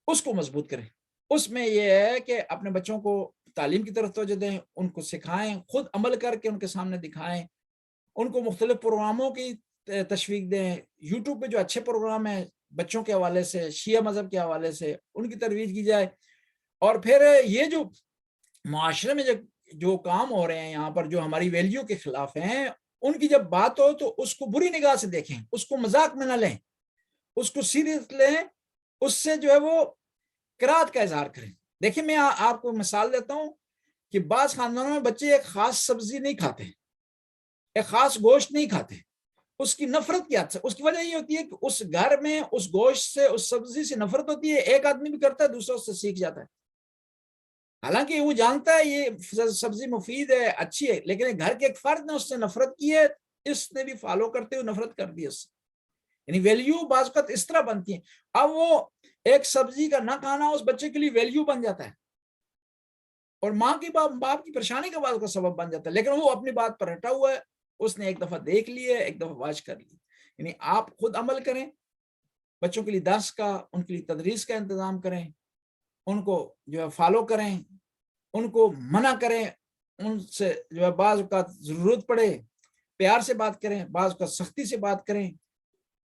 اس کو مضبوط کریں. اس میں یہ ہے کہ اپنے بچوں کو تعلیم کی طرف توجہ دیں, ان کو سکھائیں, خود عمل کر کے ان کے سامنے دکھائیں, ان کو مختلف پروگراموں کی تشویق دیں. یوٹیوب پہ جو اچھے پروگرام ہیں بچوں کے حوالے سے, شیعہ مذہب کے حوالے سے, ان کی ترویج کی جائے. اور پھر یہ جو معاشرے میں جو کام ہو رہے ہیں یہاں پر جو ہماری ویلیو کے خلاف ہیں, ان کی جب بات ہو تو اس کو بری نگاہ سے دیکھیں, اس کو مذاق میں نہ لیں, اس کو سیریس لیں, اس سے جو ہے وہ قرات کا اظہار کریں. دیکھیں, میں آپ کو مثال دیتا ہوں کہ بعض خاندانوں میں بچے ایک خاص سبزی نہیں کھاتے, ایک خاص گوشت نہیں کھاتے, اس کی نفرت کی حد سے. اس کی وجہ یہ ہوتی ہے کہ اس گھر میں اس گوشت سے, اس سبزی سے نفرت ہوتی ہے. ایک آدمی بھی کرتا ہے, دوسرا اس سے سیکھ جاتا ہے, حالانکہ وہ جانتا ہے یہ سبزی مفید ہے, اچھی ہے, لیکن گھر کے ایک فرد نے اس سے نفرت کی ہے, اس نے بھی فالو کرتے ہوئے نفرت کر دی اس سے. یعنی ویلیو بعض اوقات اس طرح بنتی ہیں. اب وہ ایک سبزی کا نہ کھانا اس بچے کے لیے ویلیو بن جاتا ہے اور ماں کی باپ کی پریشانی کا بعض کا سبب بن جاتا ہے, لیکن وہ اپنی بات پر ہٹا ہوا ہے, اس نے ایک دفعہ دیکھ لیے، ایک دفعہ واچ کر لی. یعنی آپ خود عمل کریں، بچوں کے لیے درس کا، ان کے لیے تدریس کا انتظام کریں، ان کو جو ہے فالو کریں، ان کو منع کریں، ان سے جو ہے بعض اوقات ضرورت پڑے پیار سے بات کریں، بعض اوقات سختی سے بات کریں،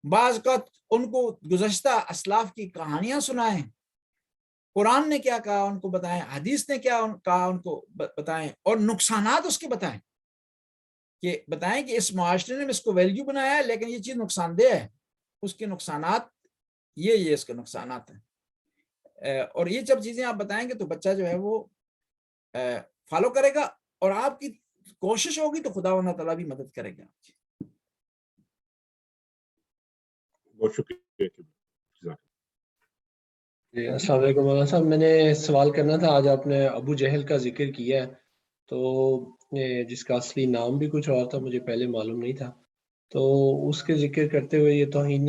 بعض اوقات ان کو گزشتہ اسلاف کی کہانیاں سنائیں، قرآن نے کیا کہا ان کو بتائیں، حدیث نے کیا کہا ان کو بتائیں، اور نقصانات اس کے بتائیں کہ اس معاشرے نے اس کو ویلیو بنایا ہے لیکن یہ چیز نقصان دہ ہے، اس کے نقصانات یہ اس کے نقصانات ہیں. اور یہ جب چیزیں آپ بتائیں گے تو بچہ جو ہے وہ فالو کرے گا، اور آپ کی کوشش ہوگی تو خدا و تعالیٰ بھی مدد کرے گا. بہت شکریہ. السلام علیکم مولانا صاحب. میں نے سوال کرنا تھا، آج آپ نے ابو جہل کا ذکر کیا ہے تو جس کا اصلی نام بھی کچھ اور تھا، مجھے پہلے معلوم نہیں تھا، تو اس کے ذکر کرتے ہوئے یہ توہین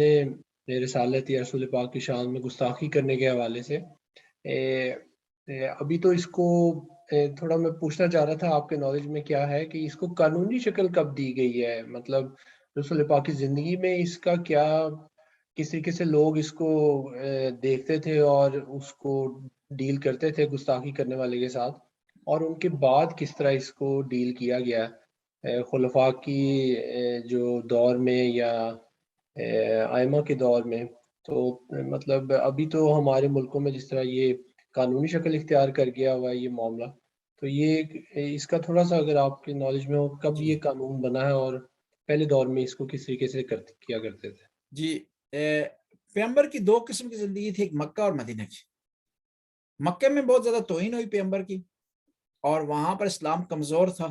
رسالت یا رسول پاک کی شان میں گستاخی کرنے کے حوالے سے ابھی تو اس کو تھوڑا میں پوچھنا چاہ رہا تھا آپ کے نالج میں کیا ہے کہ اس کو قانونی شکل کب دی گئی ہے؟ مطلب رسول پاک کی زندگی میں اس کا کیا، کس طریقے سے لوگ اس کو دیکھتے تھے اور اس کو ڈیل کرتے تھے گستاخی کرنے والے کے ساتھ، اور ان کے بعد کس طرح اس کو ڈیل کیا گیا خلفاء کی جو دور میں یا ائمہ کے دور میں؟ تو مطلب ابھی تو ہمارے ملکوں میں جس طرح یہ قانونی شکل اختیار کر گیا ہوا ہے یہ معاملہ، تو یہ اس کا تھوڑا سا اگر آپ کے نالج میں ہو کب یہ قانون بنا ہے اور پہلے دور میں اس کو کس طریقے سے کیا کرتے تھے؟ جی، پیغمبر کی دو قسم کی زندگی تھی، ایک مکہ اور مدینہ کی. مکہ میں بہت زیادہ توہین ہوئی پیغمبر کی، اور وہاں پر اسلام کمزور تھا،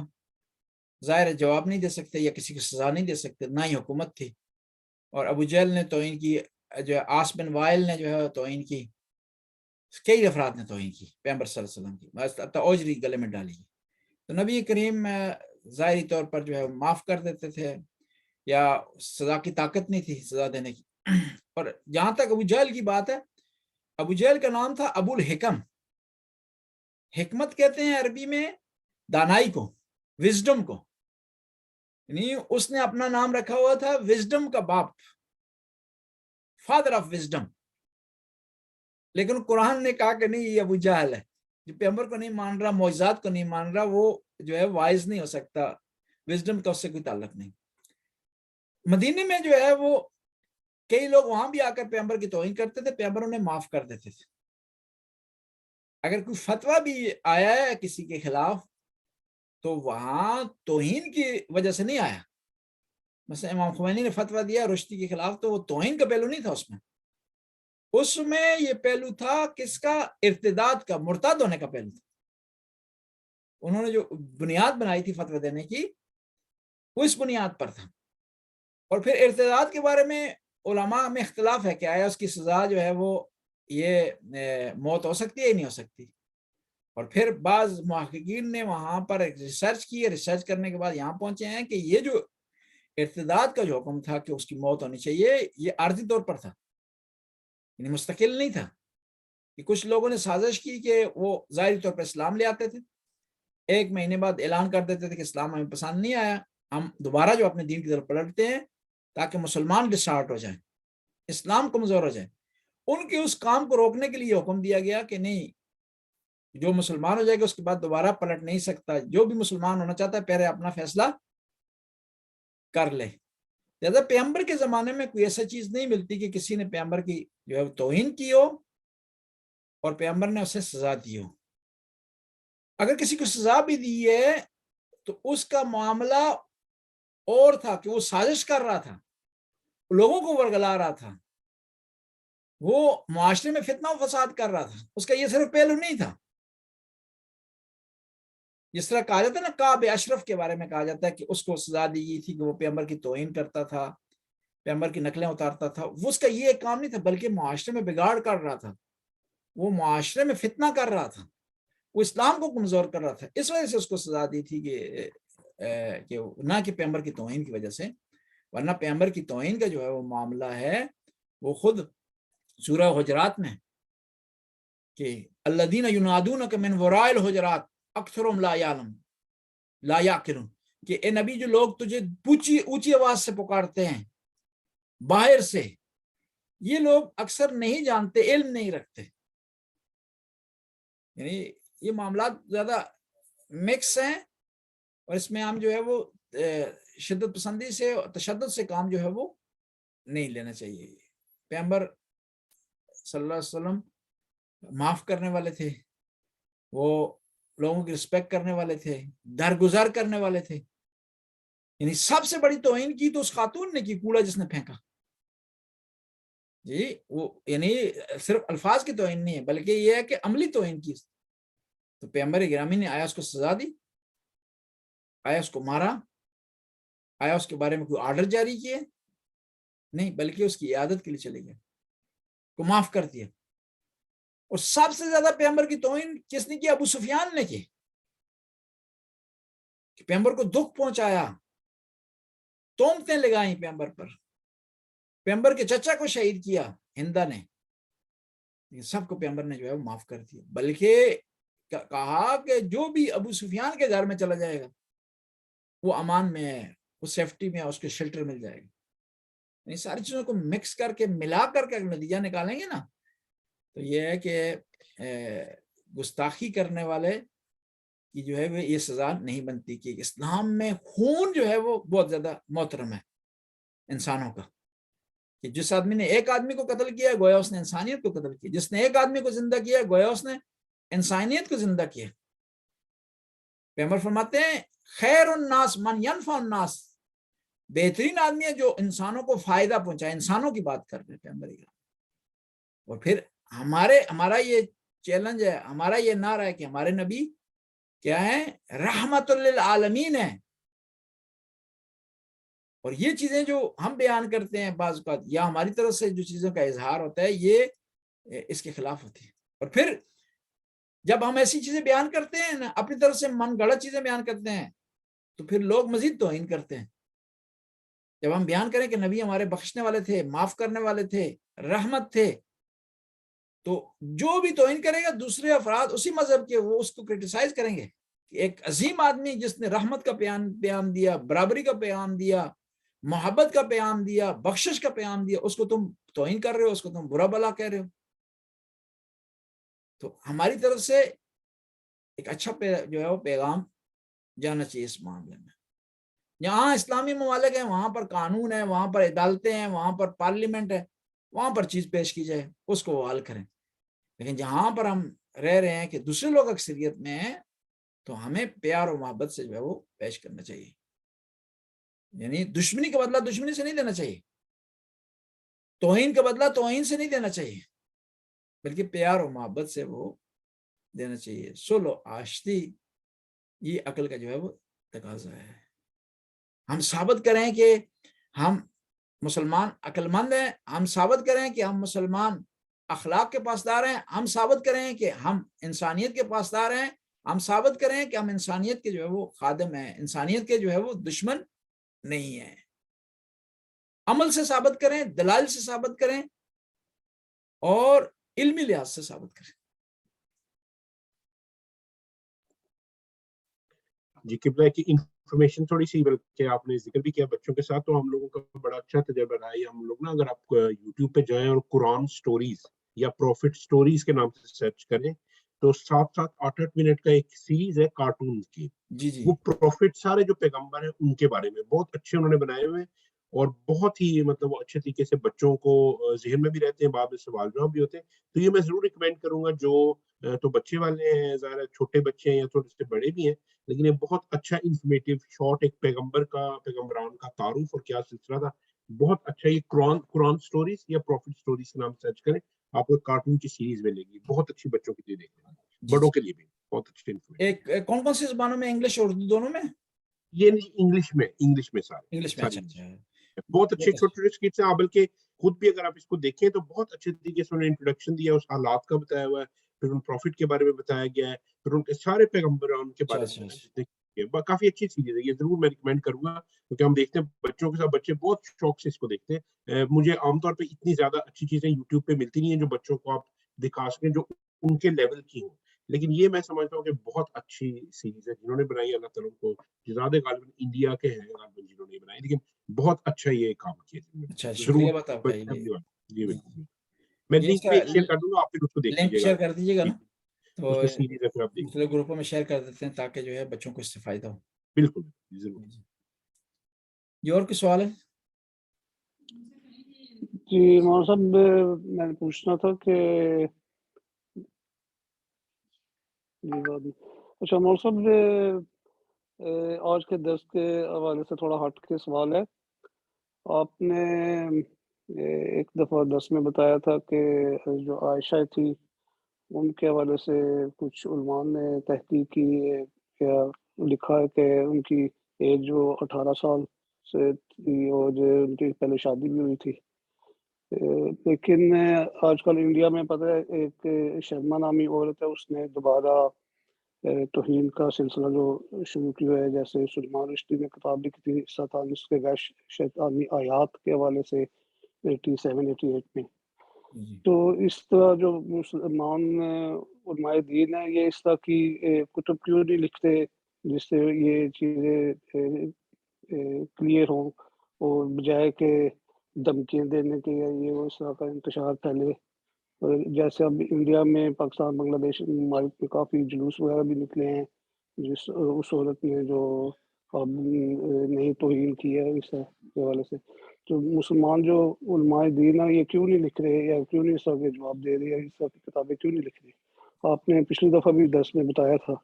ظاہر جواب نہیں دے سکتے یا کسی کو سزا نہیں دے سکتے، نہ ہی حکومت تھی. اور ابو جہل نے توہین کی، جو ہے عاص بن وائل نے جو ہے توہین کی، کئی افراد نے توہین کی پیغمبر صلی اللہ علیہ وسلم کی، اوجری گلے میں ڈالی. تو نبی کریم ظاہری طور پر جو ہے معاف کر دیتے تھے، یا سزا کی طاقت نہیں تھی سزا دینے کی. اور جہاں تک ابو جہل کی بات ہے، ابو جہل کا نام تھا ابو الحکم. حکمت کہتے ہیں عربی میں دانائی کو، وزڈم کو، یعنی اس نے اپنا نام رکھا ہوا تھا وزڈم کا باپ، فادر آف وزڈم. لیکن قرآن نے کہا کہ نہیں، یہ ابو جہل ہے، جو پیغمبر کو نہیں مان رہا، معجزات کو نہیں مان رہا، وہ جو ہے وائز نہیں ہو سکتا، وزڈم کا اس سے کوئی تعلق نہیں. مدینے میں جو ہے وہ کئی لوگ وہاں بھی آ کر پیغمبر کی توہین کرتے تھے، پیغمبر انہیں معاف کر دیتے تھے. اگر کوئی فتویٰ بھی آیا ہے کسی کے خلاف تو وہاں توہین کی وجہ سے نہیں آیا. مثلا امام خمینی نے فتویٰ دیا رشدی کے خلاف، تو وہ توہین کا پہلو نہیں تھا، اس میں یہ پہلو تھا کس کا؟ ارتداد کا، مرتد ہونے کا پہلو تھا. انہوں نے جو بنیاد بنائی تھی فتویٰ دینے کی وہ اس بنیاد پر تھا. اور پھر ارتداد کے بارے میں علماء میں اختلاف ہے کہ آیا اس کی سزا جو ہے وہ یہ موت ہو سکتی ہے یا نہیں ہو سکتی. اور پھر بعض محققین نے وہاں پر ریسرچ کی، ریسرچ کرنے کے بعد یہاں پہنچے ہیں کہ یہ جو ارتداد کا جو حکم تھا کہ اس کی موت ہونی چاہیے، یہ عارضی طور پر تھا، یعنی مستقل نہیں تھا. کہ کچھ لوگوں نے سازش کی کہ وہ ظاہری طور پر اسلام لے آتے تھے، ایک مہینے بعد اعلان کر دیتے تھے کہ اسلام ہمیں پسند نہیں آیا، ہم دوبارہ جو اپنے دین کی طرف پلٹتے ہیں تاکہ مسلمان ڈسٹارٹ ہو جائیں، اسلام کمزور ہو جائے. ان کے اس کام کو روکنے کے لیے حکم دیا گیا کہ نہیں، جو مسلمان ہو جائے گا اس کے بعد دوبارہ پلٹ نہیں سکتا، جو بھی مسلمان ہونا چاہتا ہے پہلے اپنا فیصلہ کر لے. لہذا پیغمبر کے زمانے میں کوئی ایسا چیز نہیں ملتی کہ کسی نے پیغمبر کی جو ہے توہین کی ہو اور پیغمبر نے اسے سزا دی ہو. اگر کسی کو سزا بھی دی ہے تو اس کا معاملہ اور تھا کہ وہ سازش کر رہا تھا، لوگوں کو ورگلا رہا تھا، وہ معاشرے میں فتنہ و فساد کر رہا تھا. اس کا یہ صرف پہلو نہیں تھا. جس طرح کہا جاتا ہے نا، کعب اشرف کے بارے میں کہا جاتا ہے کہ اس کو سزا دی گئی تھی کہ وہ پیغمبر کی توہین کرتا تھا، پیغمبر کی نقلیں اتارتا تھا. وہ اس کا یہ کام نہیں تھا، بلکہ معاشرے میں بگاڑ کر رہا تھا، وہ معاشرے میں فتنہ کر رہا تھا، وہ اسلام کو کمزور کر رہا تھا. اس وجہ سے اس کو سزا دی تھی کہ نہ کہ پیغمبر کی توہین کی وجہ سے. ورنہ پیغمبر کی توہین کا جو ہے وہ معاملہ ہے وہ خود سورہ حجرات میں کہ الذین ینادونک من وراء الحجرات اکثرهم لا یعقلون، کہ اے نبی جو لوگ تجھے اونچی آواز سے پکارتے ہیں باہر سے، یہ لوگ اکثر نہیں جانتے، علم نہیں رکھتے. یعنی یہ معاملات زیادہ مکس ہیں، اور اس میں ہم جو ہے وہ شدت پسندی سے اور تشدد سے کام جو ہے وہ نہیں لینا چاہیے. پیغمبر صلی اللہ علیہ وسلم معاف کرنے والے تھے، وہ لوگوں کی رسپیکٹ کرنے والے تھے، درگزر کرنے والے تھے. یعنی سب سے بڑی توہین کی تو اس خاتون نے کی، کوڑا جس نے پھینکا. جی وہ یعنی صرف الفاظ کی توہین نہیں ہے، بلکہ یہ ہے کہ عملی توہین کی. تو پیغمبر گرامی نے آیا اس کو سزا دی، آیا اس کو مارا، آیا اس کے بارے میں کوئی آرڈر جاری کیے؟ نہیں، بلکہ اس کی عیادت کے لیے چلے گئے، کو معاف کر دیا. اور سب سے زیادہ پیغمبر کی توہین کس نے کی؟ ابو سفیان نے کی. کہ پیغمبر کو دکھ پہنچایا، تہمتیں لگائیں پیغمبر پر، پیغمبر کے چچا کو شہید کیا ہندا نے. سب کو پیغمبر نے جو ہے وہ معاف کر دیا، بلکہ کہا کہ جو بھی ابو سفیان کے گھر میں چلا جائے گا وہ امان میں ہے، وہ سیفٹی میں ہے، اس کے شیلٹر مل جائے گا. یہ ساری چیزوں کو مکس کر کے ملا کر کے نتیجہ نکالیں گے نا، تو یہ ہے کہ گستاخی کرنے والے کی جو ہے وہ یہ سزا نہیں بنتی. کہ اسلام میں خون جو ہے وہ بہت زیادہ محترم ہے انسانوں کا. کہ جس آدمی نے ایک آدمی کو قتل کیا گویا اس نے انسانیت کو قتل کیا، جس نے ایک آدمی کو زندہ کیا گویا اس نے انسانیت کو زندہ کیا. پیغمبر فرماتے ہیں خیر الناس من ینفع الناس، بہترین آدمی ہے جو انسانوں کو فائدہ پہنچائے. انسانوں کی بات کر رہے ہیں پیغمبر. اور پھر ہمارا یہ چیلنج ہے، ہمارا یہ نعرہ ہے کہ ہمارے نبی کیا ہے؟ رحمت للعالمین ہے. اور یہ چیزیں جو ہم بیان کرتے ہیں بعض اوقات، یا ہماری طرف سے جو چیزوں کا اظہار ہوتا ہے، یہ اس کے خلاف ہوتی ہے. اور پھر جب ہم ایسی چیزیں بیان کرتے ہیں نا، اپنی طرف سے من گڑت چیزیں بیان کرتے ہیں، تو پھر لوگ مزید توہین کرتے ہیں. جب ہم بیان کریں کہ نبی ہمارے بخشنے والے تھے، معاف کرنے والے تھے، رحمت تھے، تو جو بھی توہین کرے گا دوسرے افراد اسی مذہب کے، وہ اس کو کرٹیسائز کریں گے. کہ ایک عظیم آدمی جس نے رحمت کا پیغام دیا، برابری کا پیغام دیا، محبت کا پیغام دیا، بخشش کا پیغام دیا، اس کو تم توہین کر رہے ہو، اس کو تم برا بلا کہہ رہے ہو. تو ہماری طرف سے ایک اچھا جو ہے وہ پیغام جانا چاہیے اس معاملے میں. جہاں اسلامی ممالک ہیں وہاں پر قانون ہے، وہاں پر عدالتیں ہیں، وہاں پر پارلیمنٹ ہے، وہاں پر چیز پیش کی جائے، اس کو وہ حل کریں. لیکن جہاں پر ہم رہ رہے ہیں کہ دوسرے لوگ اکثریت میں ہیں، تو ہمیں پیار و محبت سے جو ہے وہ پیش کرنا چاہیے. یعنی دشمنی کا بدلہ دشمنی سے نہیں دینا چاہیے، توہین کا بدلہ توہین سے نہیں دینا چاہیے، بلکہ پیار و محبت سے وہ دینا چاہیے. سلو آشتی، یہ عقل کا جو ہے وہ تقاضا ہے. ہم ثابت کریں کہ ہم مسلمان عقل مند ہیں، ہم ثابت کریں کہ ہم مسلمان اخلاق کے پاسدار ہیں، ہم ثابت کریں کہ ہم انسانیت کے پاسدار ہیں، ہم ثابت کریں کہ ہم انسانیت کے جو ہے وہ خادم ہیں، انسانیت کے جو ہے وہ دشمن نہیں ہیں. عمل سے ثابت کریں، دلائل سے ثابت کریں، اور علمی لحاظ سے ثابت کریں. جی قبلہ کی انفارمیشن تھوڑی سی، بلکہ آپ نے ذکر بھی کیا بچوں کے ساتھ، تو ہم لوگوں کا بڑا اچھا تجربہ رہا ہے. ہم لوگ نا، اگر آپ یوٹیوب پہ جائیں اور قرآن سٹوریز یا پروفٹ سٹوریز کے نام سے سرچ کریں، تو 7-8 منٹ کا ایک سیریز ہے کارٹون کی. جی جی وہ پروفٹ سارے جو پیغمبر ہیں ان کے بارے میں بہت اچھے انہوں نے بنائے ہوئے، اور بہت ہی مطلب وہ اچھے طریقے سے بچوں کو ذہن میں بھی رہتے ہیں، بعد میں سوال جواب بھی ہوتے ہیں. تو یہ میں ضرور ریکمینڈ کروں گا. جو تو بچے والے ہیں، ظاہر ہے چھوٹے بچے ہیں یا تھوڑے سے بڑے بھی ہیں، لیکن یہ بہت اچھا انفارمیٹیو شارٹ ایک پیغمبران کا تعارف اور کیا سلسلہ تھا، بہت اچھا. یہ قرآن سٹوریز یا پروفٹ سٹوریز کے نام سرچ کریں، آپ کو کارٹون کی سیریز ملے گی، بہت اچھی بچوں کے لیے دیکھنے، بڑوں کے لیے بھی بہت اچھی انفارمیشن. ایک کون کون سی زبانوں میں؟ انگلش اور اردو دونوں میں؟ یہ نہیں، انگلش میں سارے، انگلش میں. اچھا بہت اچھے چھوٹے چھوٹے اسکٹس ہیں. بلکہ خود بھی اگر آپ اس کو دیکھیں تو بہت اچھے طریقے سے انہوں نے انٹروڈکشن دیا، اس حالات کا بتایا ہوا ہے، پھر ان پروفٹ کے بارے میں بتایا گیا ہے، پھر ان کے سارے پیغمبران کے بارے میں جتنے. کافی اچھی چیز ہے یہ، ضرور میں ریکمینڈ کروں گا، کیونکہ ہم دیکھتے ہیں بچوں کے ساتھ بچے بہت شوق سے اس کو دیکھتے ہیں. مجھے عام طور پہ اتنی زیادہ اچھی چیزیں یوٹیوب پہ ملتی نہیں ہیں جو بچوں کو آپ دکھا سکیں جو ان کے لیول کی ہوں. لیکن یہ میں سمجھتا ہوں کہ بہت اچھی سیریز ہے جنہوں نے بنائی ہے، اللہ تعالیٰ ان کو جزاد غالباً انڈیا کے ہیں غالباً جنہوں نے بنائی، لیکن بہت اچھا یہ کام کیا جنہوں اچھا نے، شکریہ ضرور بتا بڑی بھائی. فیملی والے. جی جی بالکل. میں یہ اس لنک کا بھی ایک شیئر کر دوں گا، آپ پھر اس کو دیکھ لنک لیجیے گا. شیئر کر دیجیے گا نا، تو اس میں سیریز ہے، پھر آپ دیکھ مختلف گروپوں میں شیئر کر دیتے ہیں تاکہ جو ہے بچوں کو اس سے فائدہ ہو. بالکل ضرور. یہ اور کوئی سوال ہے؟ جی مولانا صاحب میں نے پوچھنا تھا کہ اچھا مولانا صاحب آج کے درس کے حوالے سے تھوڑا ہٹ کے سوال ہے. آپ نے ایک دفعہ درس میں بتایا تھا کہ جو عائشہ تھی ان کے حوالے سے کچھ علماء نے تحقیق کی یا لکھا ہے کہ ان کی ایج جو 18 سال سے تھی اور جو ان کی پہلے شادی بھی ہوئی تھی. لیکن آج کل انڈیا میں پتہ ہے ایک شرما نامی عورت ہے، اس نے دوبارہ توہین کا سلسلہ جو شروع کیا ہے، جیسے سلمان رشدی نے کتاب لکھی تھی ساتانس کے غیر شیطانی آیات کے حوالے سے 87-88 میں. تو اس طرح جو مسلمان علماء دین ہیں یہ اس طرح کی کتب کیوں نہیں لکھتے جس سے یہ چیزیں کلیئر ہوں، اور بجائے کہ دھمکیاں دینے کے یا یہ اس طرح کا انتشار پھیلے. جیسے اب انڈیا میں پاکستان بنگلہ دیش ممالک میں کافی جلوس وغیرہ بھی نکلے ہیں جس اس عورت نے جو نہیں توہین کی ہے اس کے حوالے سے. تو مسلمان جو علماء دین ہیں یہ کیوں نہیں لکھ رہے یا کیوں نہیں اس طرح کے جواب دے رہے یا اس طرح کی کتابیں کیوں نہیں لکھ رہے؟ آپ نے پچھلی دفعہ بھی درس میں بتایا تھا.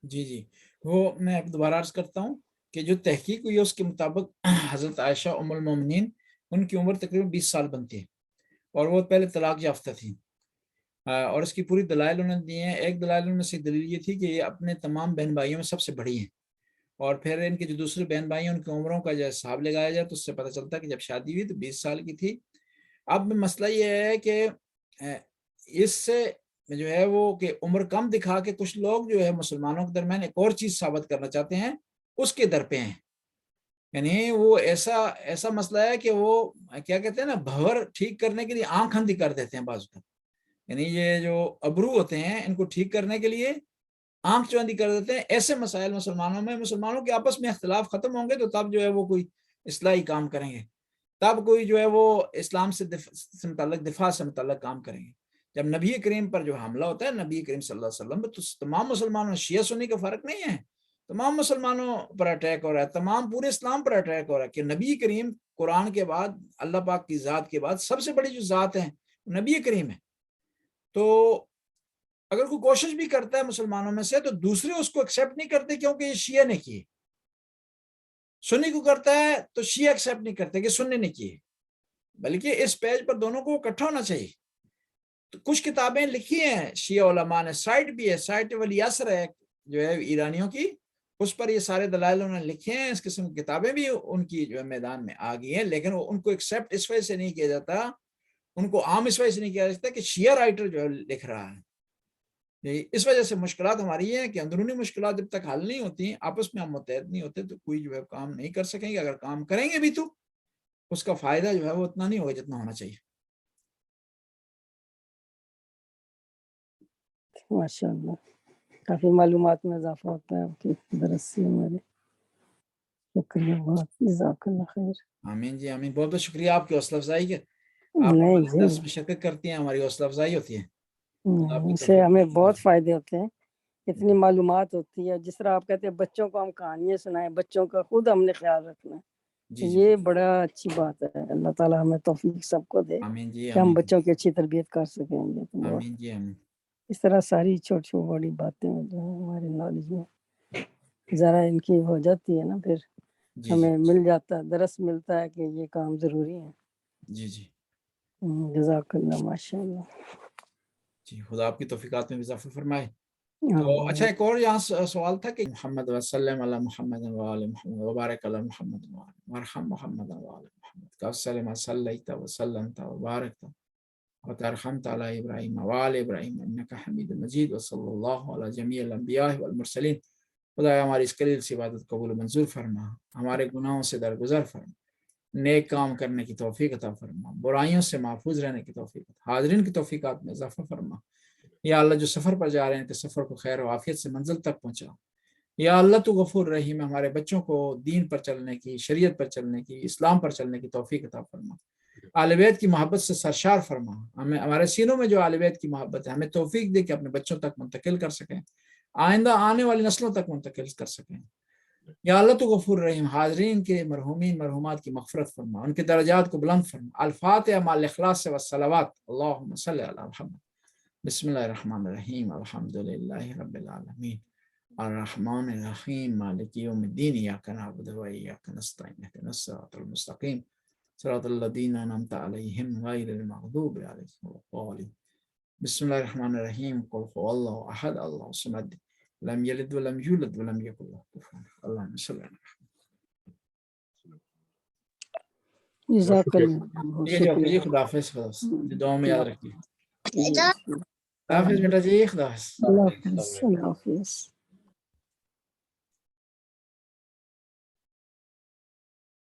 جی وہ میں دوبارہ عرض کرتا ہوں کہ جو تحقیق ہوئی ہے اس کے مطابق حضرت عائشہ ام المومنین ان کی عمر تقریباً 20 سال بنتی ہے اور وہ پہلے طلاق یافتہ تھی، اور اس کی پوری دلائل انہوں نے دی ہیں. ایک دلائل میں سے دلیل یہ تھی کہ یہ اپنے تمام بہن بھائیوں میں سب سے بڑی ہیں، اور پھر ان کے جو دوسرے بہن بھائی ہیں ان کی عمروں کا جو حساب لگایا جائے تو اس سے پتہ چلتا ہے کہ جب شادی ہوئی تو 20 سال کی تھی. اب مسئلہ یہ ہے کہ اس سے جو ہے وہ کہ عمر کم دکھا کے کچھ لوگ جو ہے مسلمانوں کے درمیان ایک اور چیز ثابت کرنا چاہتے ہیں، اس کے در پہ ہیں. یعنی وہ ایسا مسئلہ ہے کہ وہ کیا کہتے ہیں نا، بھور ٹھیک کرنے کے لیے آنکھ اندھی کر دیتے ہیں بعض اوقات. یعنی یہ جو ابرو ہوتے ہیں ان کو ٹھیک کرنے کے لیے آنکھ چوندی کر دیتے ہیں. ایسے مسائل مسلمانوں کے آپس میں اختلاف ختم ہوں گے تو تب جو ہے وہ کوئی اصلاحی کام کریں گے، تب کوئی جو ہے وہ اسلام سے متعلق دفاع سے متعلق کام کریں گے. جب نبی کریم پر جو حملہ ہوتا ہے نبی کریم صلی اللہ علیہ وسلم تو تمام مسلمانوں شیعہ سنی کا فرق نہیں ہے، تمام مسلمانوں پر اٹیک ہو رہا ہے، تمام پورے اسلام پر اٹیک ہو رہا ہے کہ نبی کریم قرآن کے بعد اللہ پاک کی ذات کے بعد سب سے بڑی جو ذات ہے نبی کریم ہے. تو اگر کوئی کوشش بھی کرتا ہے مسلمانوں میں سے تو دوسرے اس کو ایکسیپٹ نہیں کرتے کیونکہ یہ شیعہ نے کیے. سنی کو کرتا ہے تو شیعہ ایکسیپٹ نہیں کرتے کہ سنی نے کیے، بلکہ اس پیج پر دونوں کو اکٹھا ہونا چاہیے. تو کچھ کتابیں لکھی ہیں شیعہ علماء نے، سائٹ بھی ہے، سائٹ ولی اثر ہے جو ہے ایرانیوں کی، اس پر یہ سارے دلائل انہوں نے لکھے ہیں. اس قسم کی کتابیں بھی ان کی جو ہے میدان میں آ گئی ہیں، لیکن ان کو ایکسیپٹ اس وجہ سے نہیں کیا جاتا، ان کو عام اس وجہ سے نہیں کیا جاتا کہ شیعہ رائٹر جو ہے لکھ رہا ہے. اس وجہ سے مشکلات ہماری یہ ہیں کہ اندرونی مشکلات جب تک حل نہیں ہوتی، آپس میں ہم متحد نہیں ہوتے تو کوئی جو ہے کام نہیں کر سکیں گے. اگر کام کریں گے بھی تو اس کا فائدہ جو ہے وہ اتنا نہیں ہوگا جتنا ہونا چاہیے. ماشاء اللہ کافی معلومات میں اضافہ ہوتا ہے آپ کی درس سے ہمارے. شکریہ بہت، جزاک اللہ خیر. آمین جی آمین. بہت بہت شکریہ آپ کی حوصلہ افزائی کے آپ نہیں ہمارے جی درس میں شرکت کرتی ہیں، ہماری حوصلہ افزائی ہوتی ہے. آپ کی اس سے توفیق. ہمیں بہت فائدے ہوتے ہیں، اتنی معلومات ہوتی ہے. جس طرح آپ کہتے ہیں بچوں کو ہم کہانیاں سنائیں، بچوں کا خود ہم نے خیال رکھنا ہے، جی یہ بڑا اچھی بات ہے. اللہ تعالیٰ ہمیں توفیق سب کو دے آمین جی کہ ہم آمین. بچوں کی اچھی تربیت کر سکیں گے. تو بہت آمین جی آمین. اس طرح ساری چھوٹی چھوٹی بڑی باتیں جو ہیں ہمارے نالج میں ذرا ان کی ہو جاتی ہے نا، پھر جی ہمیں مل جاتا ہے، درس ملتا ہے کہ یہ کام ضروری ہے. جی جزاک اللہ ماشاء اللہ. جی خدا آپ کی توفیقات میں اضافہ فرمائے. تو آمین. اچھا ایک اور یہاں سوال تھا کہ محمد وسلم علی محمد وعلی محمد وبارک علی محمد وارحم محمد وعلی محمد کما صلیت وسلمت وبارکت وترحمت علی ابراہیم وعلی ابراہیم انک حمید مجید وصلی اللہ علی جمیع الانبیاء والمرسلین. خدایا ہماری اس قلیل سی عبادت قبول و منظور فرما، ہمارے گناہوں سے درگزر فرما، نیک کام کرنے کی توفیق عطا فرما، برائیوں سے محفوظ رہنے کی توفیق، حاضرین کی توفیقات میں اضافہ فرما. یا اللہ جو سفر پر جا رہے ہیں کہ سفر کو خیر و عافیت سے منزل تک پہنچاؤ. یا اللہ تو غفور رحیم ہے، ہمارے بچوں کو دین پر چلنے کی، شریعت پر چلنے کی، اسلام پر چلنے کی توفیق عطا فرما. اہل بیت کی محبت سے سرشار فرما. ہمیں ہمارے سینوں میں جو اہل بیت کی محبت ہے ہمیں توفیق دے کہ اپنے بچوں تک منتقل کر سکیں، آئندہ آنے والی نسلوں تک منتقل کر سکیں. یا اللہ تو غفور رحیم حاضرین کے مرحومین مرحومات کی مغفرت فرما، ان کے درجات کو بلند فرما. الفاتحہ مع الاخلاص والصلوات. اللہم صلی علی محمد. بسم اللہ الرحمن الرحیم. الحمدللہ رب العالمین الرحمن الرحیم مالک یوم الدین ایاک نعبد و ایاک نستعین اهدنا الصراط المستقیم صراط الذین انعمت علیہم غیر المغضوب علیہم ولا الضالین. بسم اللہ الرحمن الرحیم. قل هو اللہ احد اللہ الصمد لم یلد ولم یولد ولم یکن له کفوا احد. اللہم صلی علی محمد. جزاک اللہ. ٹھیک ہے جی، خدا حافظ. دعا میں یاد رکھیے. خدا حافظ بیٹا جی، خدا حافظ. اللہ حافظ. اللہ حافظ.